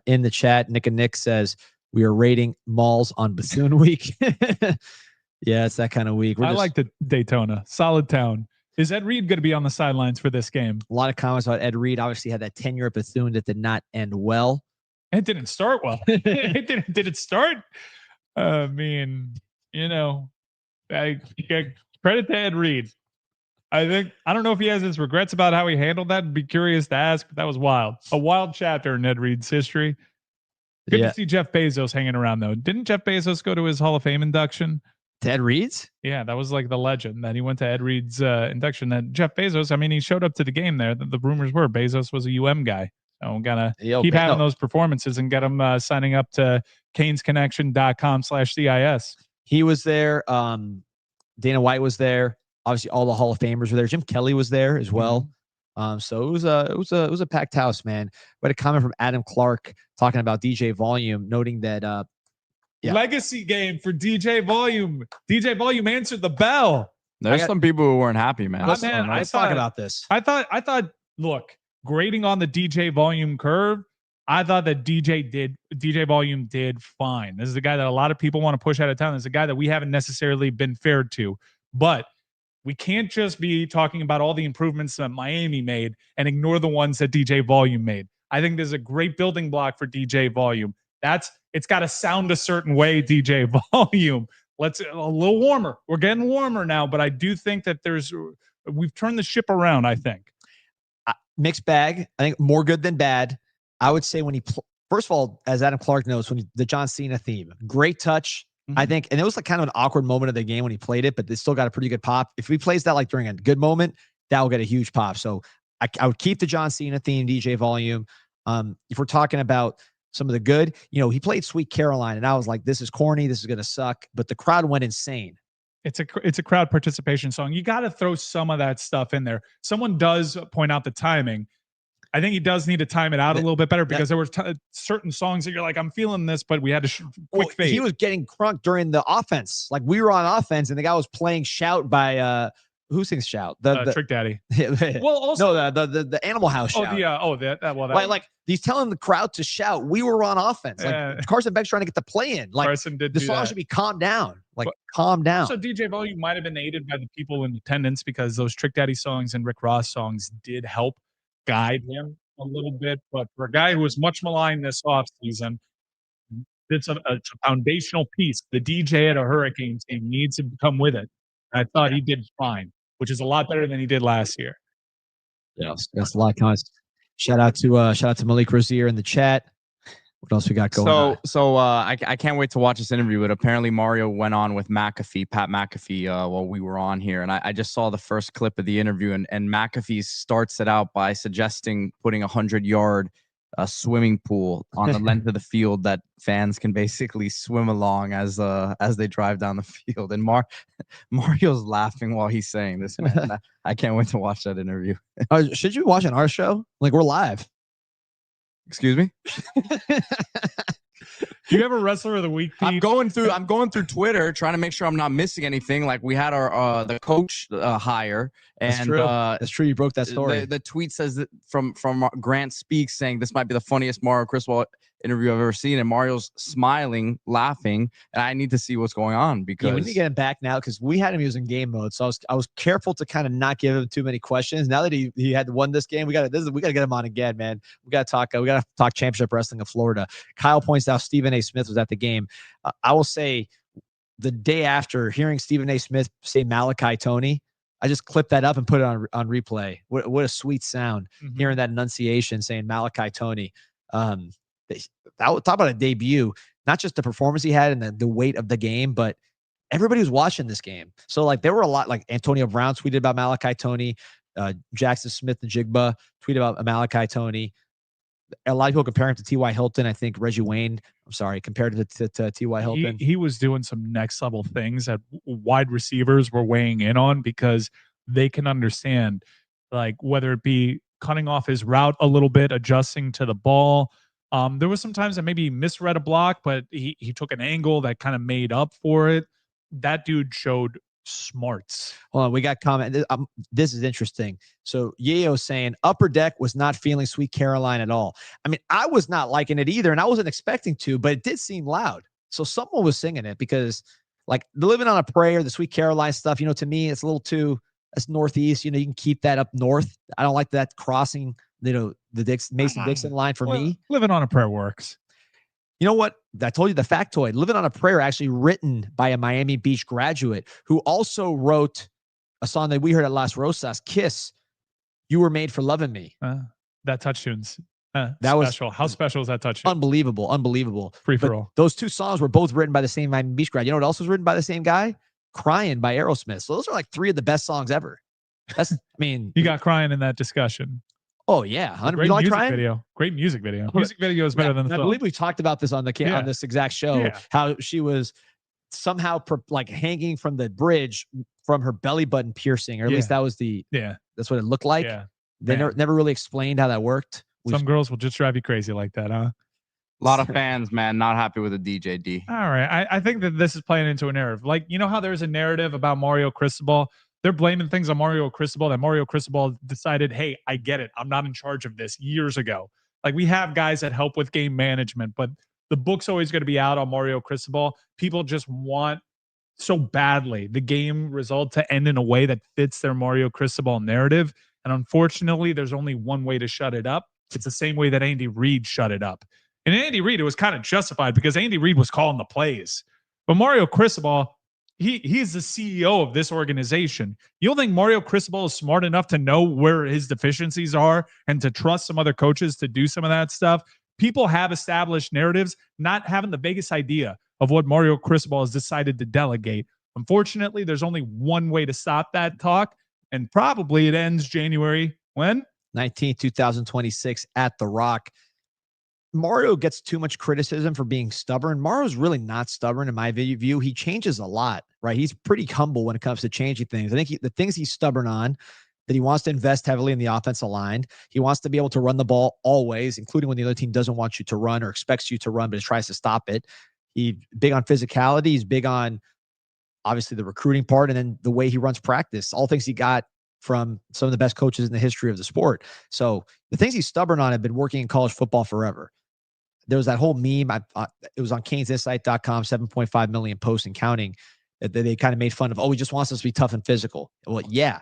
In the chat, Nick says we are rating malls on Bethune week. Yeah, it's that kind of week. I like the Daytona. Solid town. Is Ed Reed going to be on the sidelines for this game? A lot of comments about Ed Reed. Obviously had that tenure at Bethune that did not end well. It didn't start well. Did it start? I mean, I credit to Ed Reed. I don't know if he has his regrets about how he handled that. I'd be curious to ask, but that was wild. A wild chapter in Ed Reed's history. Good to see Jeff Bezos hanging around, though. Didn't Jeff Bezos go to his Hall of Fame induction? To Ed Reed's? Yeah, that was like the legend that he went to Ed Reed's induction. That Jeff Bezos, I mean, he showed up to the game there. The rumors were Bezos was a UM guy. I'm gonna keep having those performances and get them signing up to canesconnection.com/CIS. He was there. Dana White was there. Obviously, all the Hall of Famers were there. Jim Kelly was there as well. So it was a packed house, man. We had a comment from Adam Clark talking about DJ Volume, noting that legacy game for DJ Volume. DJ Volume answered the bell. There's some people who weren't happy, man. Let's talk about this. I thought. Look, grading on the DJ Volume curve, I thought that DJ Volume did fine. This is a guy that a lot of people want to push out of town. This is a guy that we haven't necessarily been fair to, but we can't just be talking about all the improvements that Miami made and ignore the ones that DJ Volume made. I think there's a great building block for DJ Volume. It's got to sound a certain way, DJ Volume. Let's a little warmer. We're getting warmer now, but I do think that we've turned the ship around, I think. Mixed bag. I think more good than bad. I would say when he, first of all, as Adam Clark knows, the John Cena theme, great touch. I think, and it was like kind of an awkward moment of the game when he played it, but they still got a pretty good pop. If he plays that like during a good moment, that will get a huge pop. So I would keep the John Cena theme, DJ Volume. If we're talking about some of the good, he played Sweet Caroline, and I was like, this is corny, this is gonna suck, but the crowd went insane. It's a crowd participation song. You got to throw some of that stuff in there. Someone does point out the timing. I think he does need to time it out a little bit better because there were certain songs that you're like, I'm feeling this, but we had to quick fade. He was getting crunk during the offense. Like we were on offense, and the guy was playing Shout by who sings Shout? The Trick Daddy. Well, also the Animal House Shout. Like he's telling the crowd to shout. We were on offense. Like Carson Beck's trying to get the play in. Like Carson did the song should be calm down. Calm down. So DJ Volume might have been aided by the people in attendance because those Trick Daddy songs and Rick Ross songs did help guide him a little bit. But for a guy who was much maligned this offseason, it's a foundational piece. The DJ at a Hurricane team needs to come with it. I thought he did fine, which is a lot better than he did last year. Yeah, that's a lot of comments. Shout out to Malik Rozier in the chat. What else we got going on? So I can't wait to watch this interview. But apparently Mario went on with Pat McAfee, while we were on here, and I just saw the first clip of the interview, and McAfee starts it out by suggesting putting 100-yard swimming pool on the length of the field that fans can basically swim along as they drive down the field. And Mario's laughing while he's saying this, man. I can't wait to watch that interview. Should you be watching our show? Like we're live. Excuse me? Do you have a wrestler of the week, Pete? I'm going through Twitter trying to make sure I'm not missing anything. Like we had our the coach hire, and that's true. You broke that story. The tweet says that from Grant Speaks saying this might be the funniest Mario Criswell interview I've ever seen, and Mario's smiling, laughing, and I need to see what's going on because we need to get him back now because we had him using game mode. So I was careful to kind of not give him too many questions. Now that he had won this game, we got to get him on again, man. We got to talk championship wrestling of Florida. Kyle points out Stephen A. Smith was at the game. I will say the day after hearing Stephen A. Smith say Malachi Tony, I just clipped that up and put it on replay. What a sweet sound hearing that enunciation saying Malachi Tony. Talk about a debut, not just the performance he had and the weight of the game, but everybody was watching this game. So like there were a lot, like Antonio Brown tweeted about Malachi Tony, Jackson Smith and Jigba tweeted about Malachi Tony. A lot of people compare him to T.Y. Hilton. I think Reggie Wayne, compared to T.Y. Hilton. He was doing some next level things that wide receivers were weighing in on because they can understand, like whether it be cutting off his route a little bit, adjusting to the ball. There was some times that maybe he misread a block, but he took an angle that kind of made up for it. That dude showed smarts. Hold on, we got comment. This is interesting. So Yayo saying Upper Deck was not feeling Sweet Caroline at all. I mean, I was not liking it either, and I wasn't expecting to, but it did seem loud. So someone was singing it because, like, the Living on a Prayer, the Sweet Caroline stuff, to me, it's a little too. That's Northeast. You can keep that up north. I don't like that crossing. The Mason-Dixon line for me. Living on a Prayer works. You know what? I told you the factoid. Living on a Prayer actually written by a Miami Beach graduate who also wrote a song that we heard at Las Rosas, Kiss, You Were Made for Loving Me. That touch tune's that special. was How special is that touch tune? Unbelievable. Free for all. Those two songs were both written by the same Miami Beach grad. You know what else was written by the same guy? Crying by Aerosmith. So those are like three of the best songs ever. You got Crying in that discussion. Oh yeah, 100. Great You like music trying? video. Great music video. Music video is better than the I film. believe we talked about this on on this exact show. Yeah. How she was somehow like hanging from the bridge from her belly button piercing, or at least that was that's what it looked like. Yeah. They never really explained how that worked. Some girls will just drive you crazy like that, huh? A lot of fans, man, not happy with the DJD. All right. I think that this is playing into a narrative. Like, you know how there's a narrative about Mario Cristobal? They're blaming things on Mario Cristobal, that Mario Cristobal decided, hey, I get it. I'm not in charge of this years ago. Like, we have guys that help with game management, but the book's always going to be out on Mario Cristobal. People just want so badly the game result to end in a way that fits their Mario Cristobal narrative. And unfortunately, there's only one way to shut it up. It's the same way that Andy Reid shut it up. And Andy Reid, it was kind of justified because Andy Reid was calling the plays. But Mario Cristobal, he's the CEO of this organization. You don't think Mario Cristobal is smart enough to know where his deficiencies are and to trust some other coaches to do some of that stuff? People have established narratives, not having the vaguest idea of what Mario Cristobal has decided to delegate. Unfortunately, there's only one way to stop that talk, and probably it ends January, when? 19th, 2026 at The Rock. Mario gets too much criticism for being stubborn. Mario's really not stubborn in my view. He changes a lot, right? He's pretty humble when it comes to changing things. I think the things he's stubborn on, that he wants to invest heavily in the offensive line. He wants to be able to run the ball always, including when the other team doesn't want you to run or expects you to run, but he tries to stop it. He's big on physicality. He's big on, obviously, the recruiting part, and then the way he runs practice. All things he got from some of the best coaches in the history of the sport. So the things he's stubborn on have been working in college football forever. There was that whole meme. It was on CanesInSight.com, 7.5 million posts and counting. That they kind of made fun of. Oh, he just wants us to be tough and physical. Well, yeah.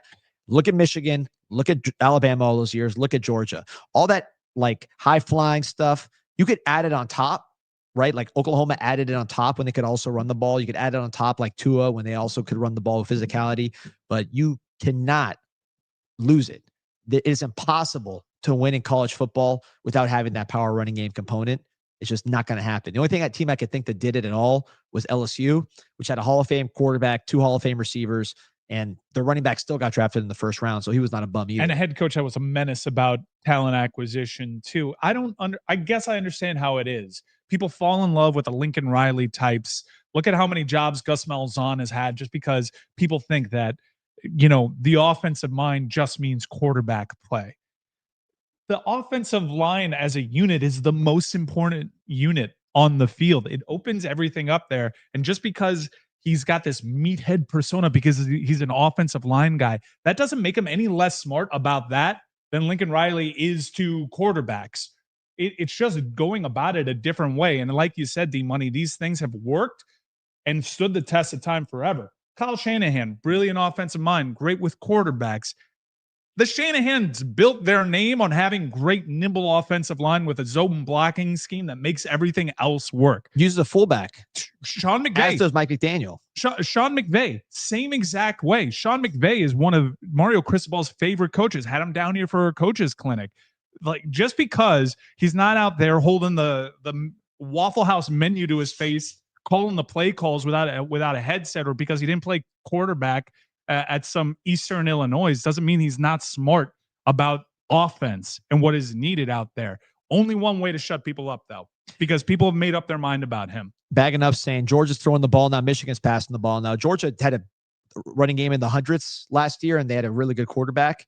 Look at Michigan. Look at Alabama all those years. Look at Georgia. All that like high flying stuff. You could add it on top, right? Like Oklahoma added it on top when they could also run the ball. You could add it on top like Tua when they also could run the ball with physicality. But you cannot lose it. It is impossible to win in college football without having that power running game component. It's just not going to happen. The only team I could think that did it at all was LSU, which had a Hall of Fame quarterback, 2 Hall of Fame receivers, and their running back still got drafted in the first round, so he was not a bum either. And a head coach that was a menace about talent acquisition too. I guess I understand how it is. People fall in love with the Lincoln Riley types. Look at how many jobs Gus Malzahn has had just because people think that, you know, the offensive mind just means quarterback play. The offensive line as a unit is the most important unit on the field. It opens everything up there. And just because he's got this meathead persona because he's an offensive line guy, that doesn't make him any less smart about that than Lincoln Riley is to quarterbacks. It's just going about it a different way. And like you said, D-Money, these things have worked and stood the test of time forever. Kyle Shanahan, brilliant offensive mind, great with quarterbacks. The Shanahans built their name on having great nimble offensive line with a zone blocking scheme that makes everything else work. Uses a fullback. Sean McVay. As does Mike McDaniel. Sean McVay, same exact way. Sean McVay is one of Mario Cristobal's favorite coaches. Had him down here for a coaches clinic. Like, just because he's not out there holding the Waffle House menu to his face, calling the play calls without a headset, or because he didn't play quarterback at some Eastern Illinois, doesn't mean he's not smart about offense and what is needed out there. Only one way to shut people up, though, because people have made up their mind about him. Bagging up saying Georgia's throwing the ball now, Michigan's passing the ball now. Georgia had a running game in the hundreds last year, and they had a really good quarterback.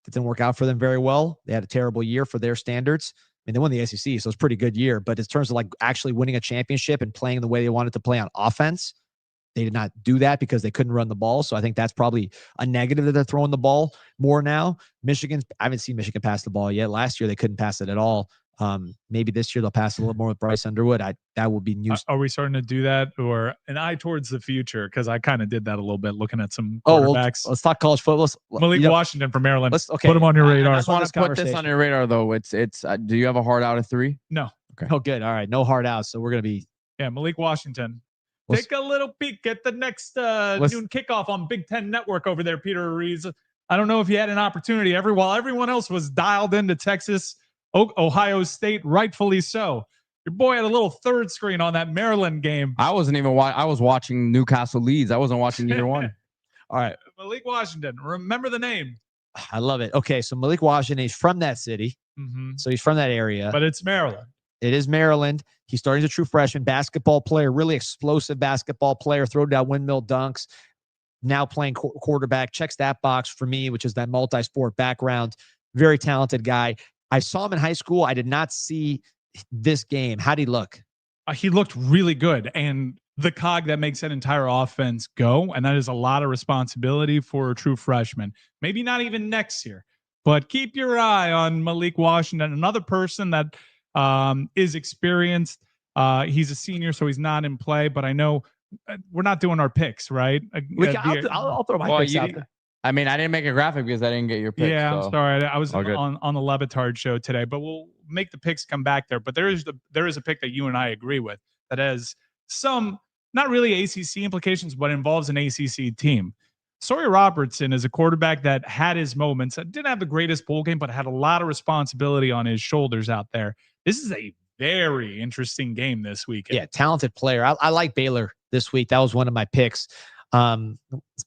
That didn't work out for them very well. They had a terrible year for their standards. I mean, they won the SEC, so it's a pretty good year. But in terms of like actually winning a championship and playing the way they wanted to play on offense, they did not do that because they couldn't run the ball. So I think that's probably a negative that they're throwing the ball more now. I haven't seen Michigan pass the ball yet. Last year, they couldn't pass it at all. Maybe this year they'll pass a little more with Bryce Underwood. That would be news. Are we starting to do that, or an eye towards the future? Because I kind of did that a little bit looking at some quarterbacks. Let's talk college football. Malik Washington from Maryland. Okay. Put him on your radar. I just want to put this on your radar, though. It's. Do you have a hard out of 3? No. Okay. Oh, good. All right. No hard outs. So we're gonna be. Yeah, Malik Washington. Take a little peek at the next noon kickoff on Big Ten Network over there, Peter Rees. I don't know if you had an opportunity while everyone else was dialed into Texas, Ohio State, rightfully so. Your boy had a little third screen on that Maryland game. I wasn't even I was watching Newcastle Leeds. I wasn't watching either one. All right. Malik Washington. Remember the name. I love it. Okay, so Malik Washington, he's from that city. So he's from that area. But it's Maryland. It is Maryland. He started as a true freshman, basketball player, really explosive basketball player, throw down windmill dunks, now playing quarterback, checks that box for me, which is that multi-sport background. Very talented guy. I saw him in high school. I did not see this game. How did he look? He looked really good. And the cog that makes that entire offense go, and that is a lot of responsibility for a true freshman. Maybe not even next year, but keep your eye on Malik Washington, another person that is experienced. He's a senior, so he's not in play, but I know we're not doing our picks, right? I'll throw my picks out there. I mean, I didn't make a graphic because I didn't get your picks. Yeah, so. I'm sorry. I was on the Levitard show today, but we'll make the picks come back there. But there is a pick that you and I agree with that has some not really ACC implications, but involves an ACC team. Sawyer Robertson is a quarterback that had his moments. Didn't have the greatest bowl game, but had a lot of responsibility on hlet shoulders out there. This is a very interesting game this weekend. Yeah, talented player. I like Baylor this week. That was one of my picks. But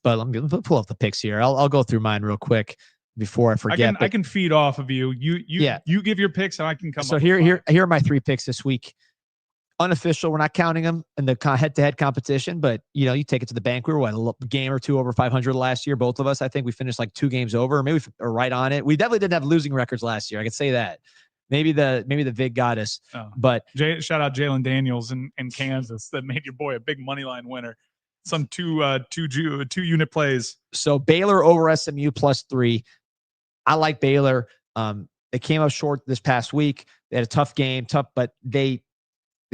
let me pull up the picks here. I'll go through mine real quick before I forget. I can feed off of you. You give your picks and I can come. So here are my 3 picks this week. Unofficial, we're not counting them in the head-to-head competition, but you take it to the bank. We were a game or two over 500 last year. Both of us, I think we finished like 2 games over, or maybe we right on it. We definitely didn't have losing records last year. I could say that. Maybe the VIG got us. But shout out Jalen Daniels in Kansas that made your boy a big money line winner. Some two unit plays. So Baylor over SMU +3. I like Baylor. They came up short this past week. They had a tough game, but they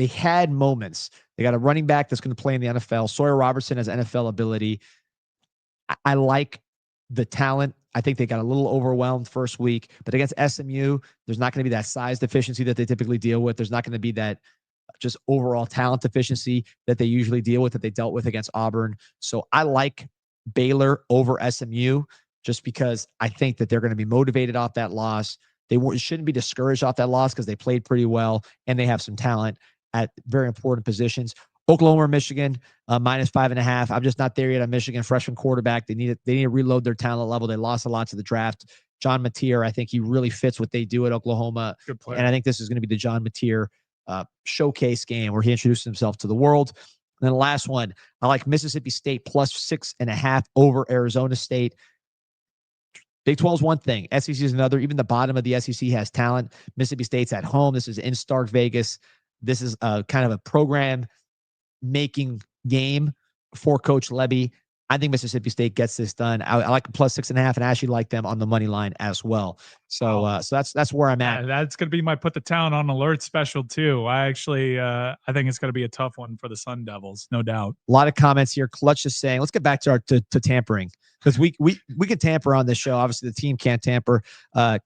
had moments. They got a running back that's going to play in the NFL. Sawyer Robertson has NFL ability. I like the talent. I think they got a little overwhelmed first week, but against SMU, there's not going to be that size deficiency that they typically deal with. There's not going to be that just overall talent deficiency that they usually deal with, that they dealt with against Auburn. So I like Baylor over SMU just because I think that they're going to be motivated off that loss. They shouldn't be discouraged off that loss because they played pretty well and they have some talent at very important positions. Oklahoma or Michigan, -5.5. I'm just not there yet on Michigan. Freshman quarterback. They need to reload their talent level. They lost a lot to the draft. John Mateer, I think he really fits what they do at Oklahoma. Good player. And I think this is going to be the John Mateer showcase game where he introduced himself to the world. And then the last one, I like Mississippi State +6.5 over Arizona State. Big 12 is one thing. SEC is another. Even the bottom of the SEC has talent. Mississippi State's at home. This is in Stark Vegas. This is kind of a program-making game for Coach Lebby. I think Mississippi State gets this done. I like them +6.5, and I actually like them on the money line as well. So, so that's where I'm at. That's going to be my put the town on alert special too. I think it's going to be a tough one for the Sun Devils, no doubt. A lot of comments here. Clutch is saying, let's get back to to tampering because we can tamper on this show. Obviously, the team can't tamper.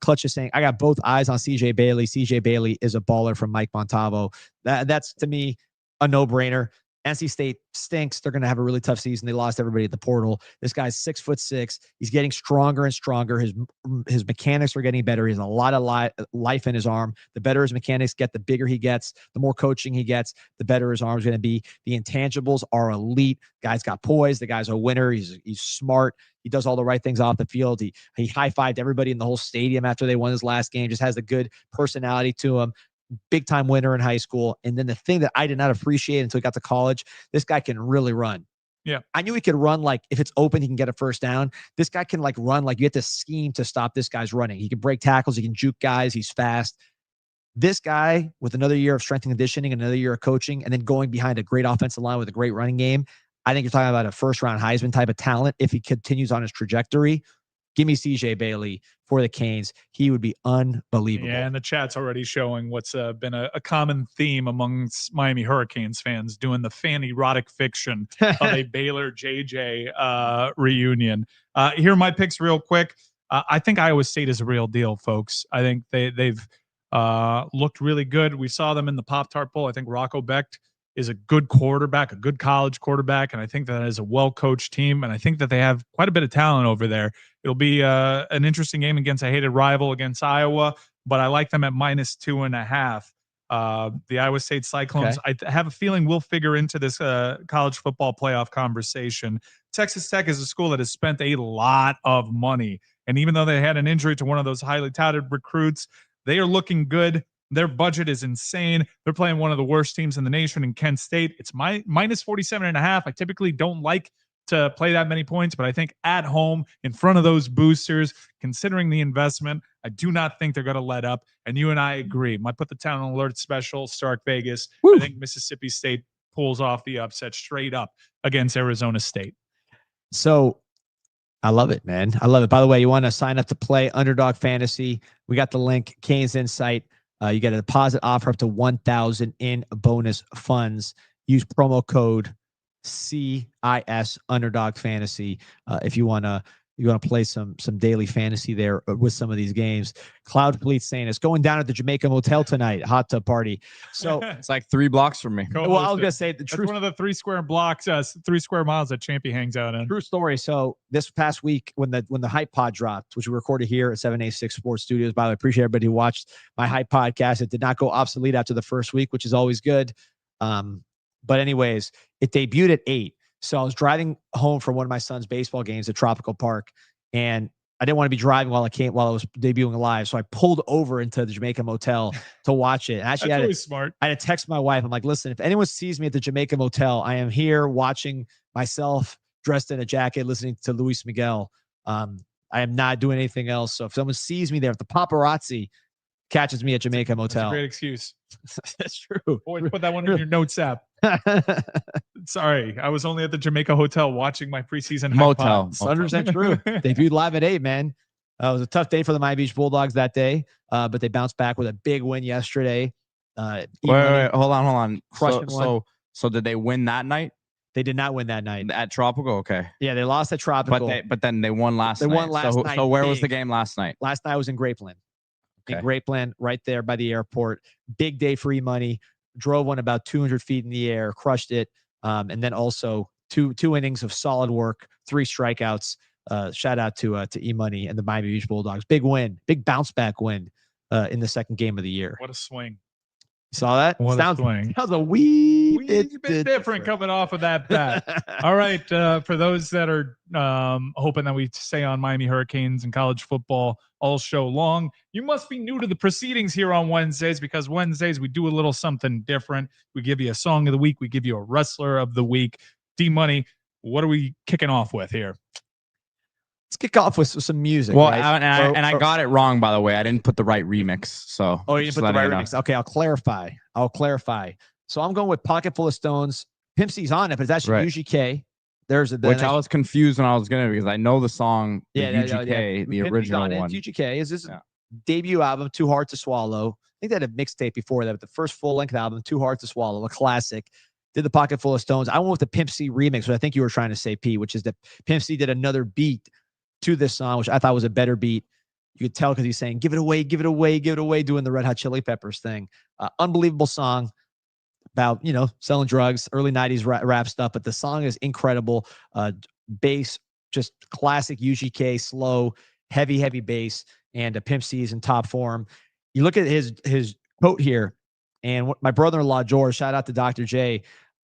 Clutch is saying, I got both eyes on CJ Bailey. CJ Bailey is a baller from Mike Montavo. That's to me a no-brainer. NC State stinks. They're going to have a really tough season. They lost everybody at the portal. This guy's 6'6". He's getting stronger and stronger. His mechanics are getting better. He has a lot of life in his arm. The better his mechanics get, the bigger he gets, the more coaching he gets, the better his arm's going to be. The intangibles are elite. Guy's got poise. The guy's a winner. He's smart. He does all the right things off the field. He high-fived everybody in the whole stadium after they won his last game. Just has a good personality to him. Big time winner in high school. And then the thing that I did not appreciate until he got to college, this guy can really run. Yeah. I knew he could run. Like if it's open, he can get a first down. This guy can like run. Like you have to scheme to stop this guy's running. He can break tackles. He can juke guys. He's fast. This guy with another year of strength and conditioning, another year of coaching, and then going behind a great offensive line with a great running game. I think you're talking about a first round Heisman type of talent. If he continues on his trajectory, give me CJ Bailey for the Canes. He would be unbelievable. Yeah, and the chat's already showing what's been a common theme amongst Miami Hurricanes fans doing the fan erotic fiction of a Baylor JJ reunion. Here are my picks real quick. I think Iowa State is a real deal, folks. I think they've looked really good. We saw them in the Pop-Tart Bowl. I think Rocco Beck is a good quarterback, a good college quarterback, and I think that is a well-coached team, and I think that they have quite a bit of talent over there. It'll be an interesting game against a hated rival against Iowa, but I like them at -2.5. The Iowa State Cyclones, okay. I have a feeling we'll figure into this college football playoff conversation. Texas Tech is a school that has spent a lot of money And even though they had an injury to one of those highly touted recruits, they are looking good. Their budget is insane. They're playing one of the worst teams in the nation in Kent State. It's minus 47.5. I typically don't like to play that many points, but I think at home in front of those boosters, considering the investment, I do not think they're going to let up. And you and I agree. Might put the town on alert special, Stark Vegas. Woo. I think Mississippi State pulls off the upset straight up against Arizona State. So I love it, man. I love it. By the way, you want to sign up to play Underdog Fantasy? We got the link, CanesInSight. You get a deposit offer up to $1,000 in bonus funds. Use promo code CIS Underdog Fantasy if you want to play some daily fantasy there with some of these games. Cloud Fleet saying it's going down at the Jamaica Motel tonight, hot tub party. So it's like 3 blocks from me. Well, I was gonna say that's one of the 3 square blocks, 3 square miles that Champy hangs out in. True story. So this past week when the Hype Pod dropped, which we recorded here at 786 Sports Studios, by the way, I appreciate everybody who watched my Hype podcast. It did not go obsolete after the first week, which is always good. But anyways, it debuted at 8. So I was driving home from one of my son's baseball games at Tropical Park, and I didn't want to be driving while I was debuting live. So I pulled over into the Jamaica Motel to watch it. And actually, That's really smart. I had to text my wife. I'm like, listen, if anyone sees me at the Jamaica Motel, I am here watching myself dressed in a jacket, listening to Luis Miguel. I am not doing anything else. So if someone sees me there, if the paparazzi catches me at Jamaica Motel. That's a great excuse. That's true. Boy, put that one in your notes app. Sorry, I was only at the Jamaica Hotel watching my preseason motel. 100% true. Debuted live at 8, man. It was a tough day for the Miami Beach Bulldogs that day, but they bounced back with a big win yesterday. Wait, hold on. So did they win that night? They did not win that night at Tropical. Okay. Yeah, they lost at Tropical. But then they won last night. They won last night. So where was the game last night? Last night was in Grapeland. Okay. In Grapeland, right there by the airport. Big day for E-Money. Drove one about 200 feet in the air, crushed it. And then also two innings of solid work, 3 strikeouts. Shout out to E-Money and the Miami Beach Bulldogs. Big win, big bounce back win in the second game of the year. What a swing. You saw that? Sounds a wee bit different coming off of that bat. All right. For those that are hoping that we stay on Miami Hurricanes and college football all show long, you must be new to the proceedings here on Wednesdays, because Wednesdays we do a little something different. We give you a song of the week. We give you a wrestler of the week. D-Money, what are we kicking off with here? Let's kick off with some music. Well, right? I got it wrong, by the way. I didn't put the right remix. So you didn't put the right remix. Okay, I'll clarify. So I'm going with Pocket Full of Stones. Pimp C's on it, but it's actually UGK. Which I was confused when I was gonna, because I know the song, UGK, the original one. UGK is his debut album, Too Hard to Swallow. I think they had a mixtape before that, but the first full length album, Too Hard to Swallow, a classic. Did the Pocket Full of Stones. I went with the Pimp C remix, which I think you were trying to say, P, which is that Pimp C did another beat to this song, which I thought was a better beat. You could tell because he's saying, give it away, give it away, give it away, doing the Red Hot Chili Peppers thing. Unbelievable song about, selling drugs, early 90s rap stuff, but the song is incredible. Bass, just classic UGK, slow, heavy bass, and Pimp C is in top form. You look at his quote here, and my brother-in-law, George, shout out to Dr. J,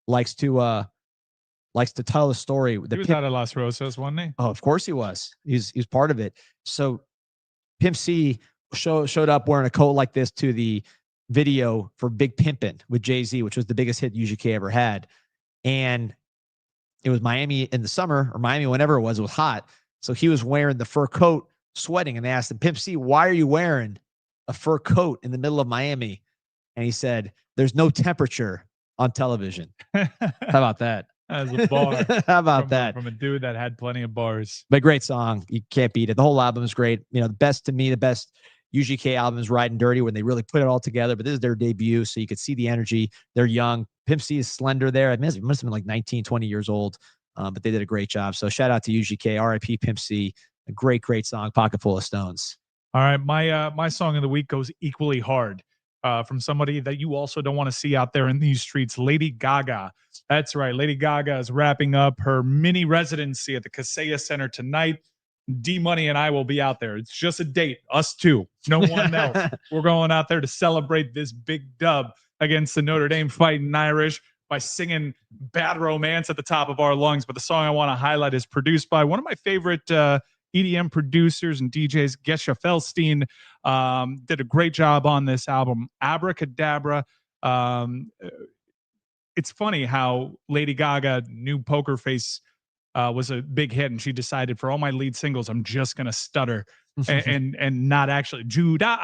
likes to tell the story. He was out of Las Rosas, wasn't he? Oh, of course he was. He's part of it. So Pimp C showed up wearing a coat like this to the video for Big Pimpin' with Jay-Z, which was the biggest hit UGK ever had. And it was Miami in the summer, or Miami whenever it was hot. So he was wearing the fur coat, sweating. And they asked him, Pimp C, why are you wearing a fur coat in the middle of Miami? And he said, there's no temperature on television. How about that? As a bar. How about that? From a dude that had plenty of bars. But great song. You can't beat it. The whole album is great. The best UGK album is Riding Dirty, when they really put it all together. But this is their debut, so you could see the energy. They're young. Pimp C is slender there. It must have been like 19, 20 years old. But they did a great job. So shout out to UGK, RIP Pimp C. A great song, Pocket Full of Stones. All right. My song of the week goes equally hard. From somebody that you also don't want to see out there in these streets, Lady Gaga. That's right. Lady Gaga is wrapping up her mini residency at the Kaseya Center tonight. D-Money and I will be out there. It's just a date. Us two. No one else. We're going out there to celebrate this big dub against the Notre Dame Fighting Irish by singing Bad Romance at the top of our lungs. But the song I want to highlight is produced by one of my favorite EDM producers and DJs. Gesha Felstein did a great job on this album. Abracadabra. It's funny how Lady Gaga, New Poker Face, was a big hit, and she decided for all my lead singles, I'm just gonna stutter and not actually Judah,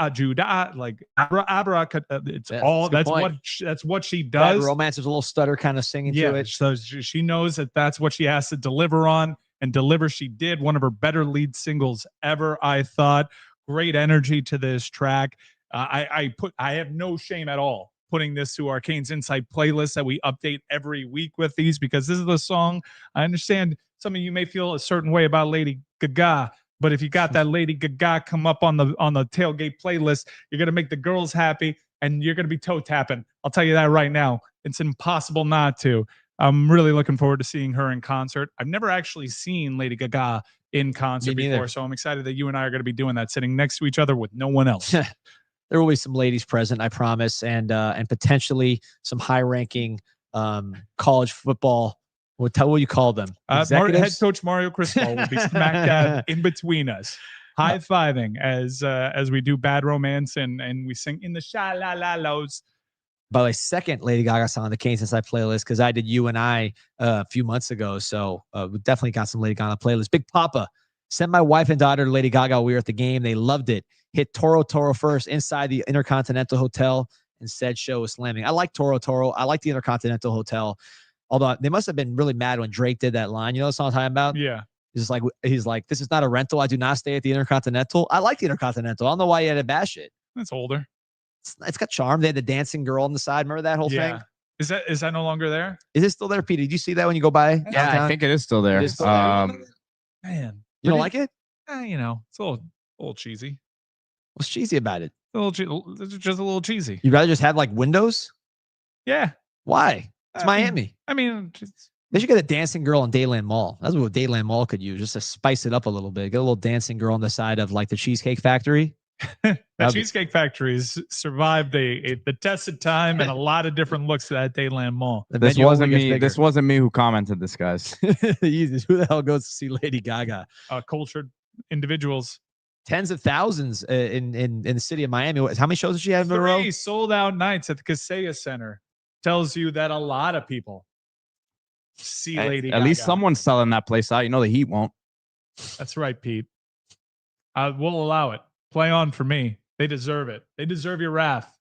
like Abra. It's all that's what she does. Bad Romance is a little stutter kind of singing to it. So she knows that that's what she has to deliver on, and deliver she did. One of her better lead singles ever, I thought. Great energy to this track. I have no shame at all putting this to our CanesInSight playlist that we update every week with these, because this is the song. I understand some of you may feel a certain way about Lady Gaga, but if you got that Lady Gaga come up on the tailgate playlist, you're gonna make the girls happy and you're gonna be toe tapping. I'll tell you that right now. It's impossible not to. I'm really looking forward to seeing her in concert. I've never actually seen Lady Gaga in concert before, so I'm excited that you and I are going to be doing that, sitting next to each other with no one else. There will be some ladies present, I promise, and potentially some high-ranking college football. What will you call them? Head coach Mario Cristobal will be smack dab in between us, high-fiving as we do Bad Romance and we sing in the sha-la-la-los. By the way, second Lady Gaga song on the CanesInSight playlist, because I did You and I a few months ago, so we definitely got some Lady Gaga on the playlist. Big Papa sent my wife and daughter to Lady Gaga while we were at the game. They loved it. Hit Toro Toro first inside the Intercontinental Hotel, and said show was slamming. I like Toro Toro. I like the Intercontinental Hotel. Although they must have been really mad when Drake did that line. You know what I'm talking about? Yeah. He's like, this is not a rental. I do not stay at the Intercontinental. I like the Intercontinental. I don't know why you had to bash it. That's older. It's got charm. They had the dancing girl on the side. Remember that whole thing? Is that no longer there? Is it still there, Pete? Did you see that when you go by? Yeah, downtown? I think it is still there. It is still there. Man, you don't like it? You know, it's a little cheesy. What's cheesy about it? Just a little cheesy. You'd rather just have like windows? Yeah. Why? It's Miami. I mean, they should get a dancing girl in Dayland Mall. That's what Dayland Mall could use, just to spice it up a little bit. Get a little dancing girl on the side of like the Cheesecake Factory. The Cheesecake Factory has survived the test of time and a lot of different looks to that Dayland Mall. This wasn't me. This wasn't me who commented this, guys. Who the hell goes to see Lady Gaga? Cultured individuals. Tens of thousands in the city of Miami. How many shows does she have in a row? 3 sold-out nights at the Kaseya Center. Tells you that a lot of people see Lady Gaga. At least someone's selling that place out. You know the Heat won't. That's right, Pete. We'll allow it. Play on for me. They deserve it. They deserve your wrath.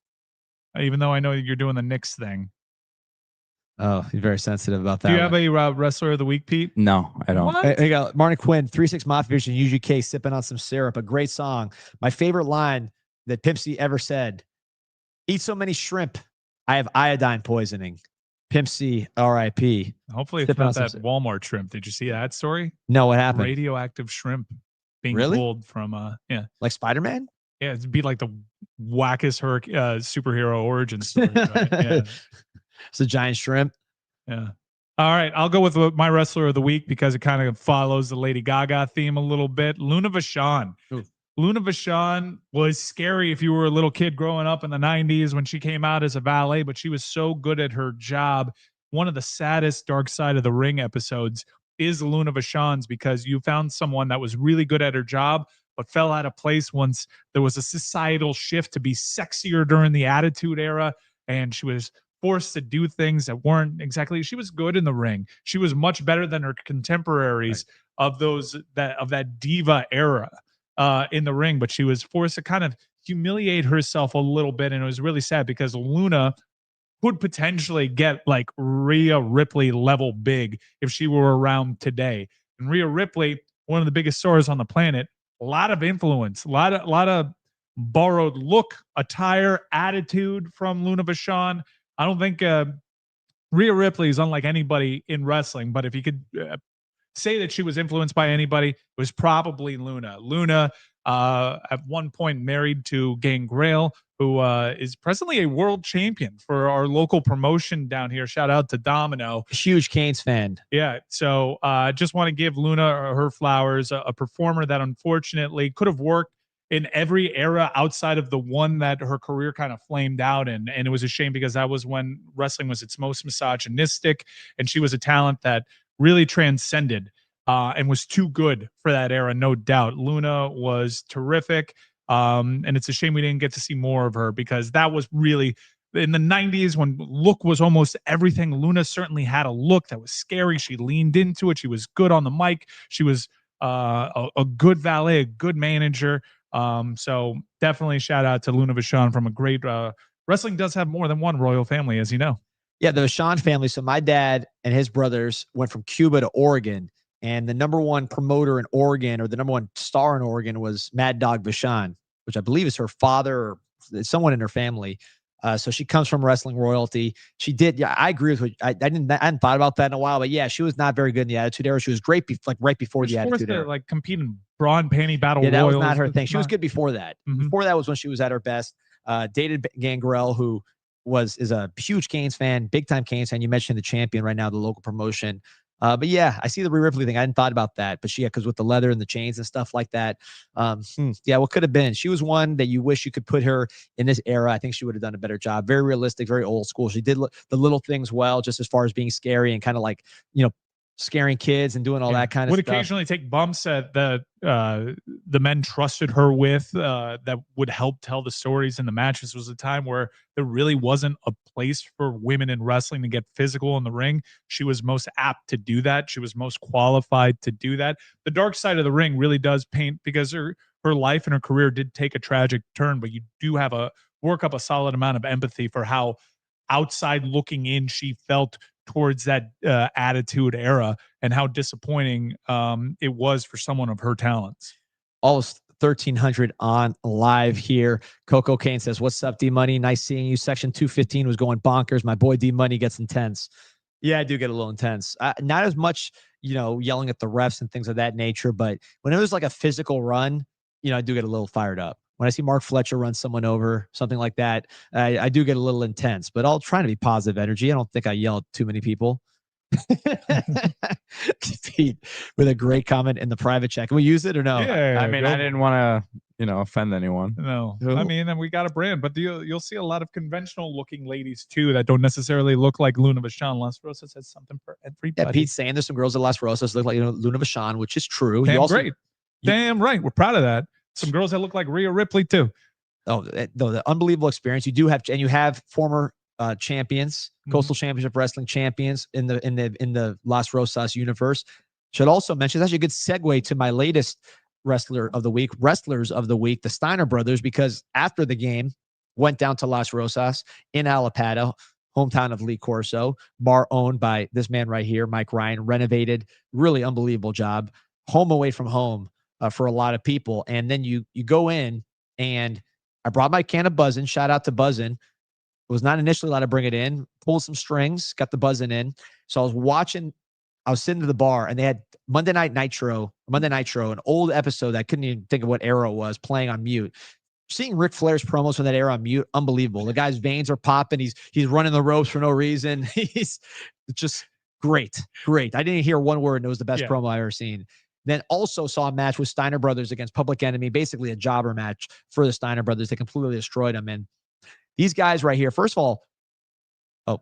Even though I know you're doing the Knicks thing. Oh, you're very sensitive about that. Do you have a wrestler of the week, Pete? No, I don't. Hey, Martin Quinn, 3-6 Mafia Vision, UGK, sipping on some syrup. A great song. My favorite line that Pimp C ever said: "Eat so many shrimp, I have iodine poisoning." Pimp C, R.I.P. Hopefully it's not that Walmart shrimp. Did you see that story? No, what happened? Radioactive shrimp being pulled from like Spider-Man? Yeah, it'd be like the wackest superhero origin story. Right? Yeah. It's a giant shrimp. Yeah. All right, I'll go with my wrestler of the week because it kind of follows the Lady Gaga theme a little bit. Luna Vachon. Ooh. Luna Vachon was scary if you were a little kid growing up in the 90s when she came out as a valet, but she was so good at her job. One of the saddest Dark Side of the Ring episodes is Luna Vachon's, because you found someone that was really good at her job but fell out of place once there was a societal shift to be sexier during the Attitude Era, and she was forced to do things that weren't exactly. She was good in the ring. She was much better than her contemporaries of that diva era in the ring, but she was forced to kind of humiliate herself a little bit, and it was really sad because Luna could potentially get like Rhea Ripley level big if she were around today. And Rhea Ripley, one of the biggest stars on the planet, a lot of influence, a lot of borrowed look, attire, attitude from Luna Vachon. I don't think Rhea Ripley is unlike anybody in wrestling, but if you could say that she was influenced by anybody, it was probably Luna. Luna, at one point married to Gangrel, who is presently a world champion for our local promotion down here. Shout out to Domino. Huge Canes fan. Yeah. So I just want to give Luna her flowers, a performer that unfortunately could have worked in every era outside of the one that her career kind of flamed out in. And it was a shame because that was when wrestling was its most misogynistic, and she was a talent that really transcended and was too good for that era, no doubt. Luna was terrific. And it's a shame we didn't get to see more of her, because that was really in the 90s when look was almost everything. Luna certainly had a look that was scary. She leaned into it. She was good on the mic. She was a good valet, a good manager. So definitely shout out to Luna Vachon from a great wrestling does have more than one royal family, as you know. Yeah, the Vachon family. So my dad and his brothers went from Cuba to Oregon, and the number one promoter in Oregon, or the number one star in Oregon, was Mad Dog Vachon, which I believe is her father or someone in her family. So she comes from wrestling royalty. She did. Yeah, I agree with what I hadn't thought about that in a while, but yeah, she was not very good in the Attitude Era. She was great, like right before the Attitude Era. Like compete in bra and panty battle. Yeah, that royals. was not her thing. She was good before that. Before that was when she was at her best. Dated Gangrel, who is a huge Canes fan, big time Canes fan. You mentioned the champion right now, the local promotion. But yeah, I see the Rhea Ripley thing. I hadn't thought about that, but because with the leather and the chains and stuff like that, yeah, what could have been? She was one that you wish you could put her in this era. I think she would have done a better job. Very realistic, very old school. She did the little things well, just as far as being scary and kind of like, scaring kids and doing all that kind of stuff. Would occasionally take bumps that the men trusted her with that would help tell the stories in the matches. This was a time where there really wasn't a place for women in wrestling to get physical in the ring. She was most apt to do that. She was most qualified to do that. The dark side of the ring really does paint, because her life and her career did take a tragic turn, but you do have work up a solid amount of empathy for how outside looking in she felt towards that Attitude Era, and how disappointing it was for someone of her talents. Almost 1,300 on live here. Coco Kane says, "What's up, D Money? Nice seeing you." Section 215 was going bonkers. My boy D Money gets intense. Yeah, I do get a little intense. Not as much, yelling at the refs and things of that nature, but when it was like a physical run, I do get a little fired up. When I see Mark Fletcher run someone over, something like that, I do get a little intense, but I'll try to be positive energy. I don't think I yell at too many people. Pete, with a great comment in the private chat. Can we use it or no? Yeah, I mean, I didn't want to, offend anyone. No, I mean, and we got a brand, but you'll see a lot of conventional looking ladies too that don't necessarily look like Luna Vachon. Las Rosas has something for everybody. Yeah, Pete's saying there's some girls at Las Rosas look like Luna Vachon, which is true. Damn right. We're proud of that. Some girls that look like Rhea Ripley too. Oh, the unbelievable experience. You have former champions, Coastal Championship Wrestling champions in the Las Rosas universe. Should also mention, it's actually a good segue to my latest wrestlers of the week, the Steiner brothers, because after the game, went down to Las Rosas in Allapattah, hometown of Lee Corso, bar owned by this man right here, Mike Ryan, renovated, really unbelievable job, home away from home. For a lot of people. And then you go in, and I brought my can of Buzzin'. Shout out to Buzzin'. Was not initially allowed to bring it in, pulled some strings, got the Buzzin' in. So I was sitting to the bar, and they had Monday Nitro, an old episode that I couldn't even think of what era it was, playing on mute. Seeing Ric Flair's promos from that era on mute, unbelievable. The guy's veins are popping. He's running the ropes for no reason. He's just great. I didn't hear one word, and it was the best promo I ever seen. Then also saw a match with Steiner Brothers against Public Enemy, basically a jobber match for the Steiner Brothers. They completely destroyed them. And these guys right here, first of all, the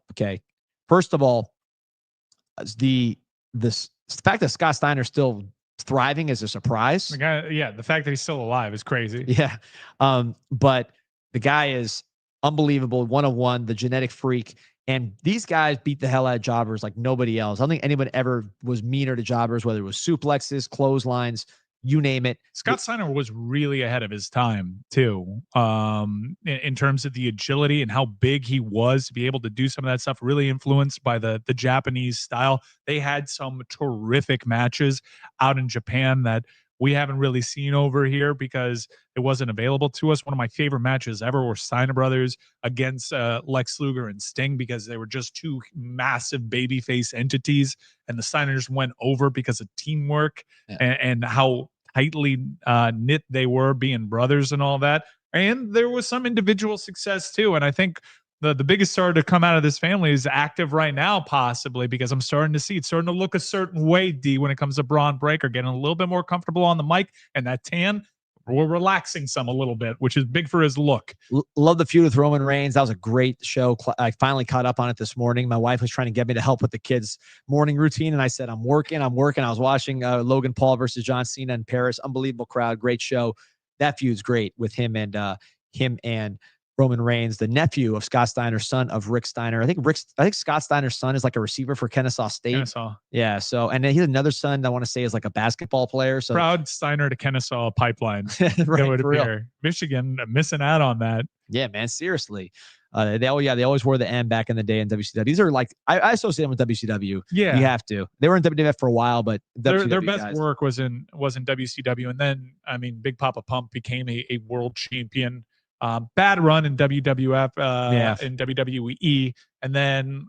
fact that Scott Steiner's still thriving is a surprise. The guy, the fact that he's still alive is crazy. Yeah. But the guy is unbelievable, one-on-one, the genetic freak. And these guys beat the hell out of jobbers like nobody else. I don't think anyone ever was meaner to jobbers, whether it was suplexes, clotheslines, you name it. Scott Steiner was really ahead of his time too, in terms of the agility and how big he was to be able to do some of that stuff, really influenced by the Japanese style. They had some terrific matches out in Japan that we haven't really seen over here because it wasn't available to us. One of my favorite matches ever were Steiner Brothers against Lex Luger and Sting, because they were just two massive babyface entities, and the Steiners went over because of teamwork and how tightly knit they were, being brothers and all that. And there was some individual success too. And I think the biggest star to come out of this family is active right now, possibly, because I'm starting to see it's starting to look a certain way, D, when it comes to Braun Breaker, getting a little bit more comfortable on the mic, and that tan we're relaxing some a little bit, which is big for his look. Love the feud with Roman Reigns. That was a great show. I finally caught up on it this morning. My wife was trying to get me to help with the kids' morning routine, and I said, I'm working. I was watching Logan Paul versus John Cena in Paris. Unbelievable crowd. Great show. That feud's great with him and Roman Reigns, the nephew of Scott Steiner, son of Rick Steiner. I think Scott Steiner's son is like a receiver for Kennesaw State. Kennesaw. Yeah. So, and then he has another son that I want to say is like a basketball player. So proud Steiner to Kennesaw pipeline. Right, would for real. appear. Michigan missing out on that. Yeah, man. Seriously. They always wore the M back in the day in WCW. These are like, I associate them with WCW. Yeah. You have to. They were in WWF for a while, but their best work was in WCW. And then, I mean, Big Papa Pump became a world champion. Bad run in WWF, in WWE, and then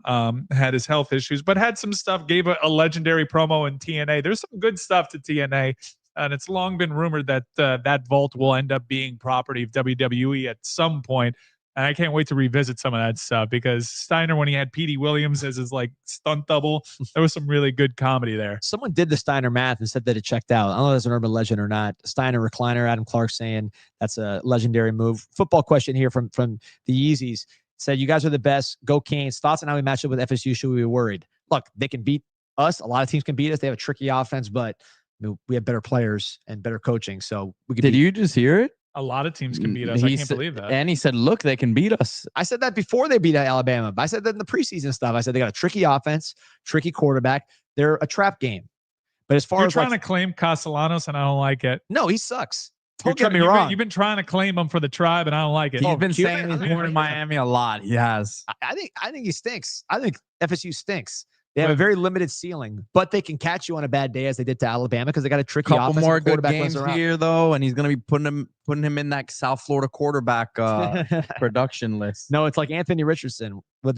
had his health issues, but had some stuff, gave a legendary promo in TNA. There's some good stuff to TNA, and it's long been rumored that that vault will end up being property of WWE at some point. And I can't wait to revisit some of that stuff because Steiner, when he had Petey Williams as his like stunt double, there was some really good comedy there. Someone did the Steiner math and said that it checked out. I don't know if that's an urban legend or not. Steiner recliner, Adam Clark saying that's a legendary move. Football question here from the Yeezys. Said, you guys are the best. Go Canes. Thoughts on how we match up with FSU? Should we be worried? Look, they can beat us. A lot of teams can beat us. They have a tricky offense, but we have better players and better coaching. So we could. Did you just hear it? A lot of teams can beat us. I can't believe that. And he said, look, they can beat us. I said that before they beat Alabama. But I said that in the preseason stuff. I said they got a tricky offense, tricky quarterback. They're a trap game. But as far You're as trying to claim Castellanos, and I don't like it. No, he sucks. Don't get me wrong. You've been trying to claim him for the tribe, and I don't like it. He's been saying he's born in Miami a lot. He has. I think he stinks. I think FSU stinks. They have a very limited ceiling, but they can catch you on a bad day as they did to Alabama because they got a tricky couple offense. More good games here though, and he's going to be putting him in that South Florida quarterback production list. No, it's like Anthony Richardson. When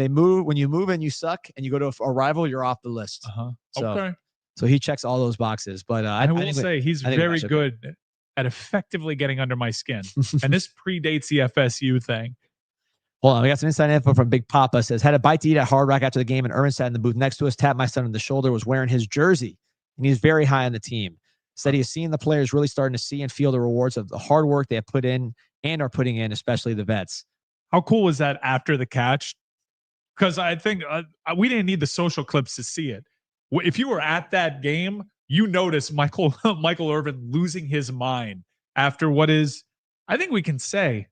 you move and you suck, and you go to a rival, you're off the list. Okay. So he checks all those boxes. But I will say he's very good at effectively getting under my skin, and this predates the FSU thing. Hold on, we got some inside info from Big Papa. Says, had a bite to eat at Hard Rock after the game, and Irvin sat in the booth next to us, tapped my son on the shoulder, was wearing his jersey, and he's very high on the team. Said he has seen the players really starting to see and feel the rewards of the hard work they have put in and are putting in, especially the vets. How cool was that after the catch? Because I think we didn't need the social clips to see it. If you were at that game, you notice Michael Irvin losing his mind after what is, I think we can say,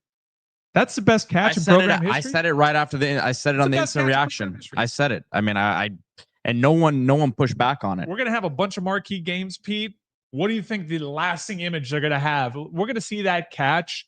that's the best catch in program history. I said it right after I said it on the instant reaction. I said it. I mean, and no one pushed back on it. We're going to have a bunch of marquee games, Pete. What do you think the lasting image they're going to have? We're going to see that catch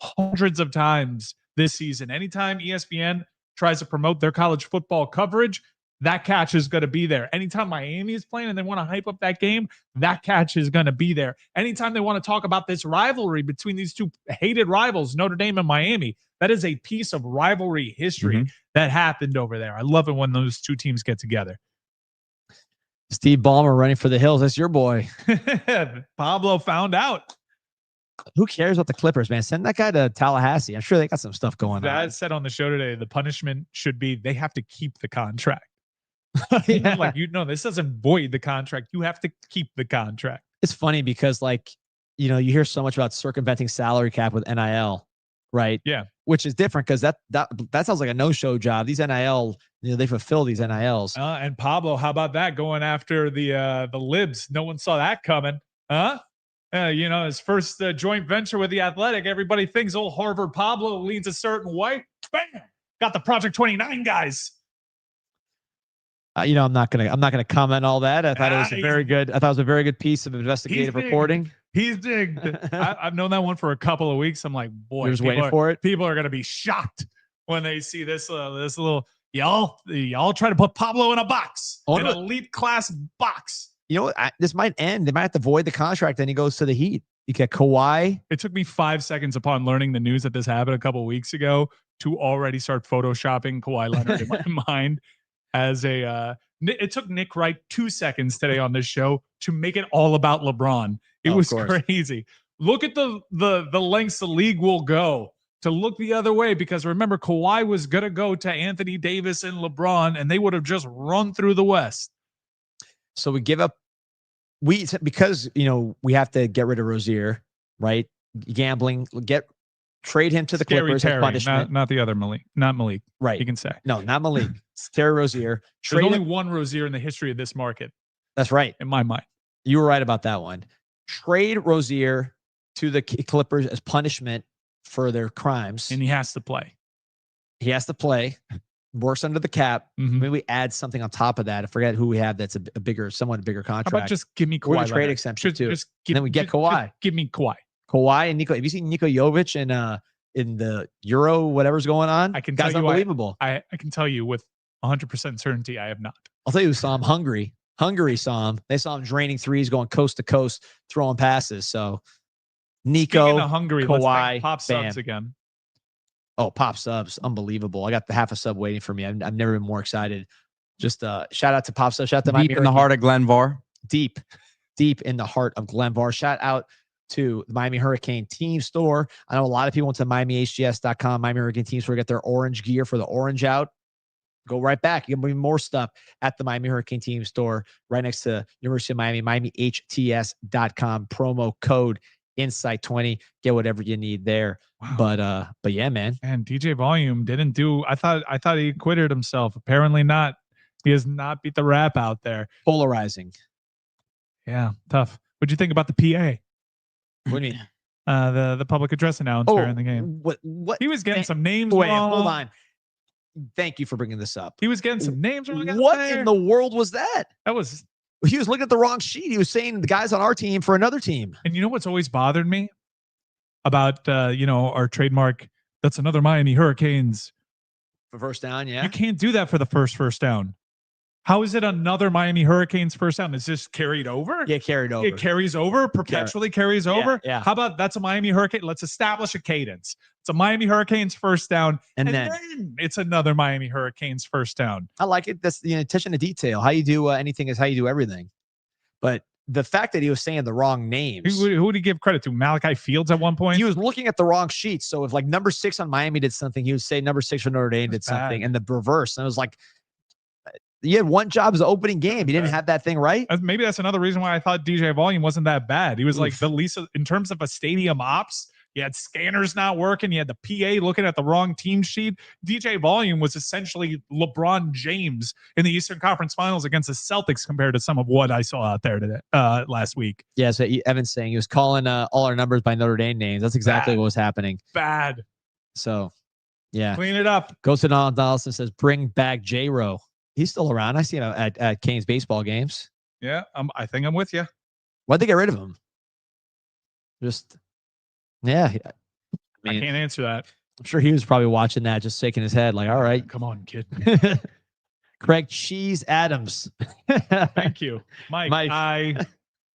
hundreds of times this season. Anytime ESPN tries to promote their college football coverage, that catch is going to be there. Anytime Miami is playing and they want to hype up that game, that catch is going to be there. Anytime they want to talk about this rivalry between these two hated rivals, Notre Dame and Miami, that is a piece of rivalry history that happened over there. I love it when those two teams get together. Steve Ballmer running for the hills. That's your boy. Pablo found out. Who cares about the Clippers, man? Send that guy to Tallahassee. I'm sure they got some stuff going on. That said on the show today, the punishment should be they have to keep the contract. This doesn't void the contract. You have to keep the contract. It's funny because you hear so much about circumventing salary cap with NIL, right? Yeah. Which is different because that sounds like a no-show job. These NIL, they fulfill these NILs. And Pablo, how about that going after the libs? No one saw that coming. His first joint venture with the Athletic. Everybody thinks old Harvard Pablo leans a certain way. Bam! Got the Project 29 guys. I'm not gonna comment on all that. I thought it was a very good piece of investigative reporting. He's digged. I've known that one for a couple of weeks. I'm like, boy, just waiting for it. People are gonna be shocked when they see this little y'all try to put Pablo in a box, an elite class box. This might end. They might have to void the contract. Then he goes to the Heat. You get Kawhi. It took me 5 seconds upon learning the news that this happened a couple of weeks ago to already start photoshopping Kawhi Leonard in my mind. It took Nick Wright 2 seconds today on this show to make it all about LeBron. It was crazy. Look at the lengths the league will go to look the other way, because remember, Kawhi was going to go to Anthony Davis and LeBron, and they would have just run through the West. So we give up because we have to get rid of Rozier, right? gambling. Trade him to the Scary Clippers Terry, as punishment. not the other Malik. Not Malik. Right. You can say. No, not Malik. It's Terry Rozier. There's only him. one Rozier in the history of this market, That's right. in my mind. You were right about that one. Trade Rozier to the Clippers as punishment for their crimes. And he has to play. He has to play. Works under the cap. Mhm. Maybe we add something on top of that. I forget who we have that's somewhat bigger How contract. about just give me Or Kawhi the trade Leonard? exemption, too. Just And then we get Kawhi. Give me Kawhi. Kawhi and Nico. Have you seen Nico Jovic in the Euro, whatever's going on? I can Guy's tell you, unbelievable. I can tell you with 100% certainty, I have not. I'll tell you who saw him. Hungary saw him. They saw him draining threes, going coast to coast, throwing passes. So Nico, Speaking of Hungary, let's Kawhi, thank Pop Bam. Subs again. Oh, Pop Subs, unbelievable. I got the half a sub waiting for me. I've never been more excited. Just shout out to Pop Subs. Shout out to Miami Deep in the heart of Glenvar. Deep in the heart of Glenvar. Shout out to the Miami Hurricane team store. I know a lot of people went to MiamiHTS.com, Miami Hurricane team store, get their orange gear for the orange out. Go right back. You can bring more stuff at the Miami Hurricane team store right next to University of Miami, MiamiHTS.com, promo code Insight20. Get whatever you need there. Wow. But yeah, man. And DJ Volume didn't do. I thought he acquitted himself. Apparently not. He has not beat the rap out there. Polarizing. Yeah, tough. What'd you think about the PA? What do you mean? The public address announcer in the game. What? He was getting some names Wait, wrong. hold on. Thank you for bringing this up. He was getting some names wrong. What in the world was that? That was. He was looking at the wrong sheet. He was saying the guys on our team for another team. And you know what's always bothered me about our trademark? That's another Miami Hurricanes. For first down, yeah. You can't do that for the first down. How is it another Miami Hurricanes first down? Is this carried over? Yeah, carried over. It carries over, perpetually carries over. Yeah. How about that's a Miami Hurricane? Let's establish a cadence. It's a Miami Hurricanes first down, And and then- then it's another Miami Hurricanes first down. I like it. That's the attention to detail. How you do anything is how you do everything. But the fact that he was saying the wrong names. Who would he give credit to? Malachi Fields at one point? He was looking at the wrong sheet. So if like number 6 on Miami did something, he would say number 6 for Notre Dame did something, and the reverse. And it was like, you had one job as an opening game. You didn't have that thing right. Maybe that's another reason why I thought DJ Volume wasn't that bad. He was like the least in terms of a stadium ops. You had scanners not working. You had the PA looking at the wrong team sheet. DJ Volume was essentially LeBron James in the Eastern Conference Finals against the Celtics compared to some of what I saw out there today, last week. Yeah, so Evan's saying he was calling all our numbers by Notre Dame names. That's exactly what was happening. Bad. So, yeah. Clean it up. Goes to Donald Donaldson, says, bring back J-Row. He's still around. I see him at Canes baseball games. Yeah, I think I'm with you. Why'd they get rid of him? Just, yeah. I can't answer that. I'm sure he was probably watching that, just shaking his head like, all right. Come on, kid. Craig Cheese Adams. Thank you, Mike. I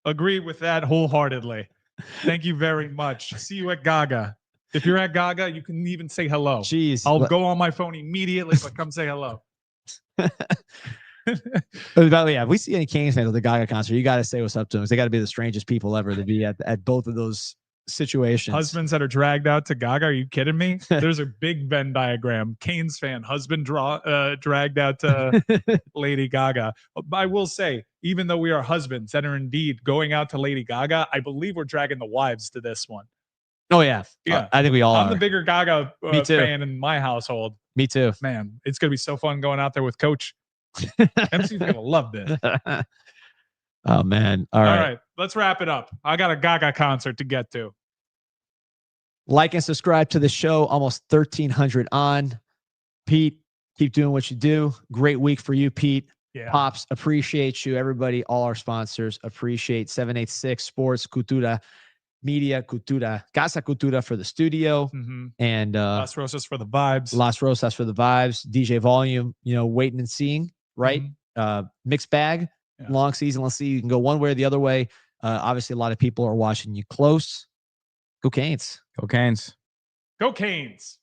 agree with that wholeheartedly. Thank you very much. See you at Gaga. If you're at Gaga, you can even say hello. Jeez. I'll go on my phone immediately, but come say hello. But yeah, if we see any Canes fans at the Gaga concert, you got to say what's up to them. They got to be the strangest people ever to be at both of those situations. Husbands that are dragged out to Gaga. Are you kidding me? There's a big Venn diagram. Canes fan, husband dragged out to Lady Gaga. I will say, even though we are husbands that are indeed going out to Lady Gaga, I believe we're dragging the wives to this one. Oh, yeah. Yeah. I think we all I'm are. the bigger Gaga fan in my household. Me too. Man, it's going to be so fun going out there with Coach. MC's going to love this. Oh, man. All right. Let's wrap it up. I got a Gaga concert to get to. Like and subscribe to the show. Almost 1,300 on. Pete, keep doing what you do. Great week for you, Pete. Yeah. Pops, appreciate you. Everybody, all our sponsors, appreciate 786 Sports, Cultura, Media, Cultura, Casa Cultura for the studio. Mm-hmm. And Las Rosas for the vibes. Las Rosas for the vibes. DJ Volume, waiting and seeing, right? Mm-hmm. Mixed bag, long season. Let's see. You can go one way or the other way. Obviously, a lot of people are watching you close. Go Canes. Go Canes. Go Canes.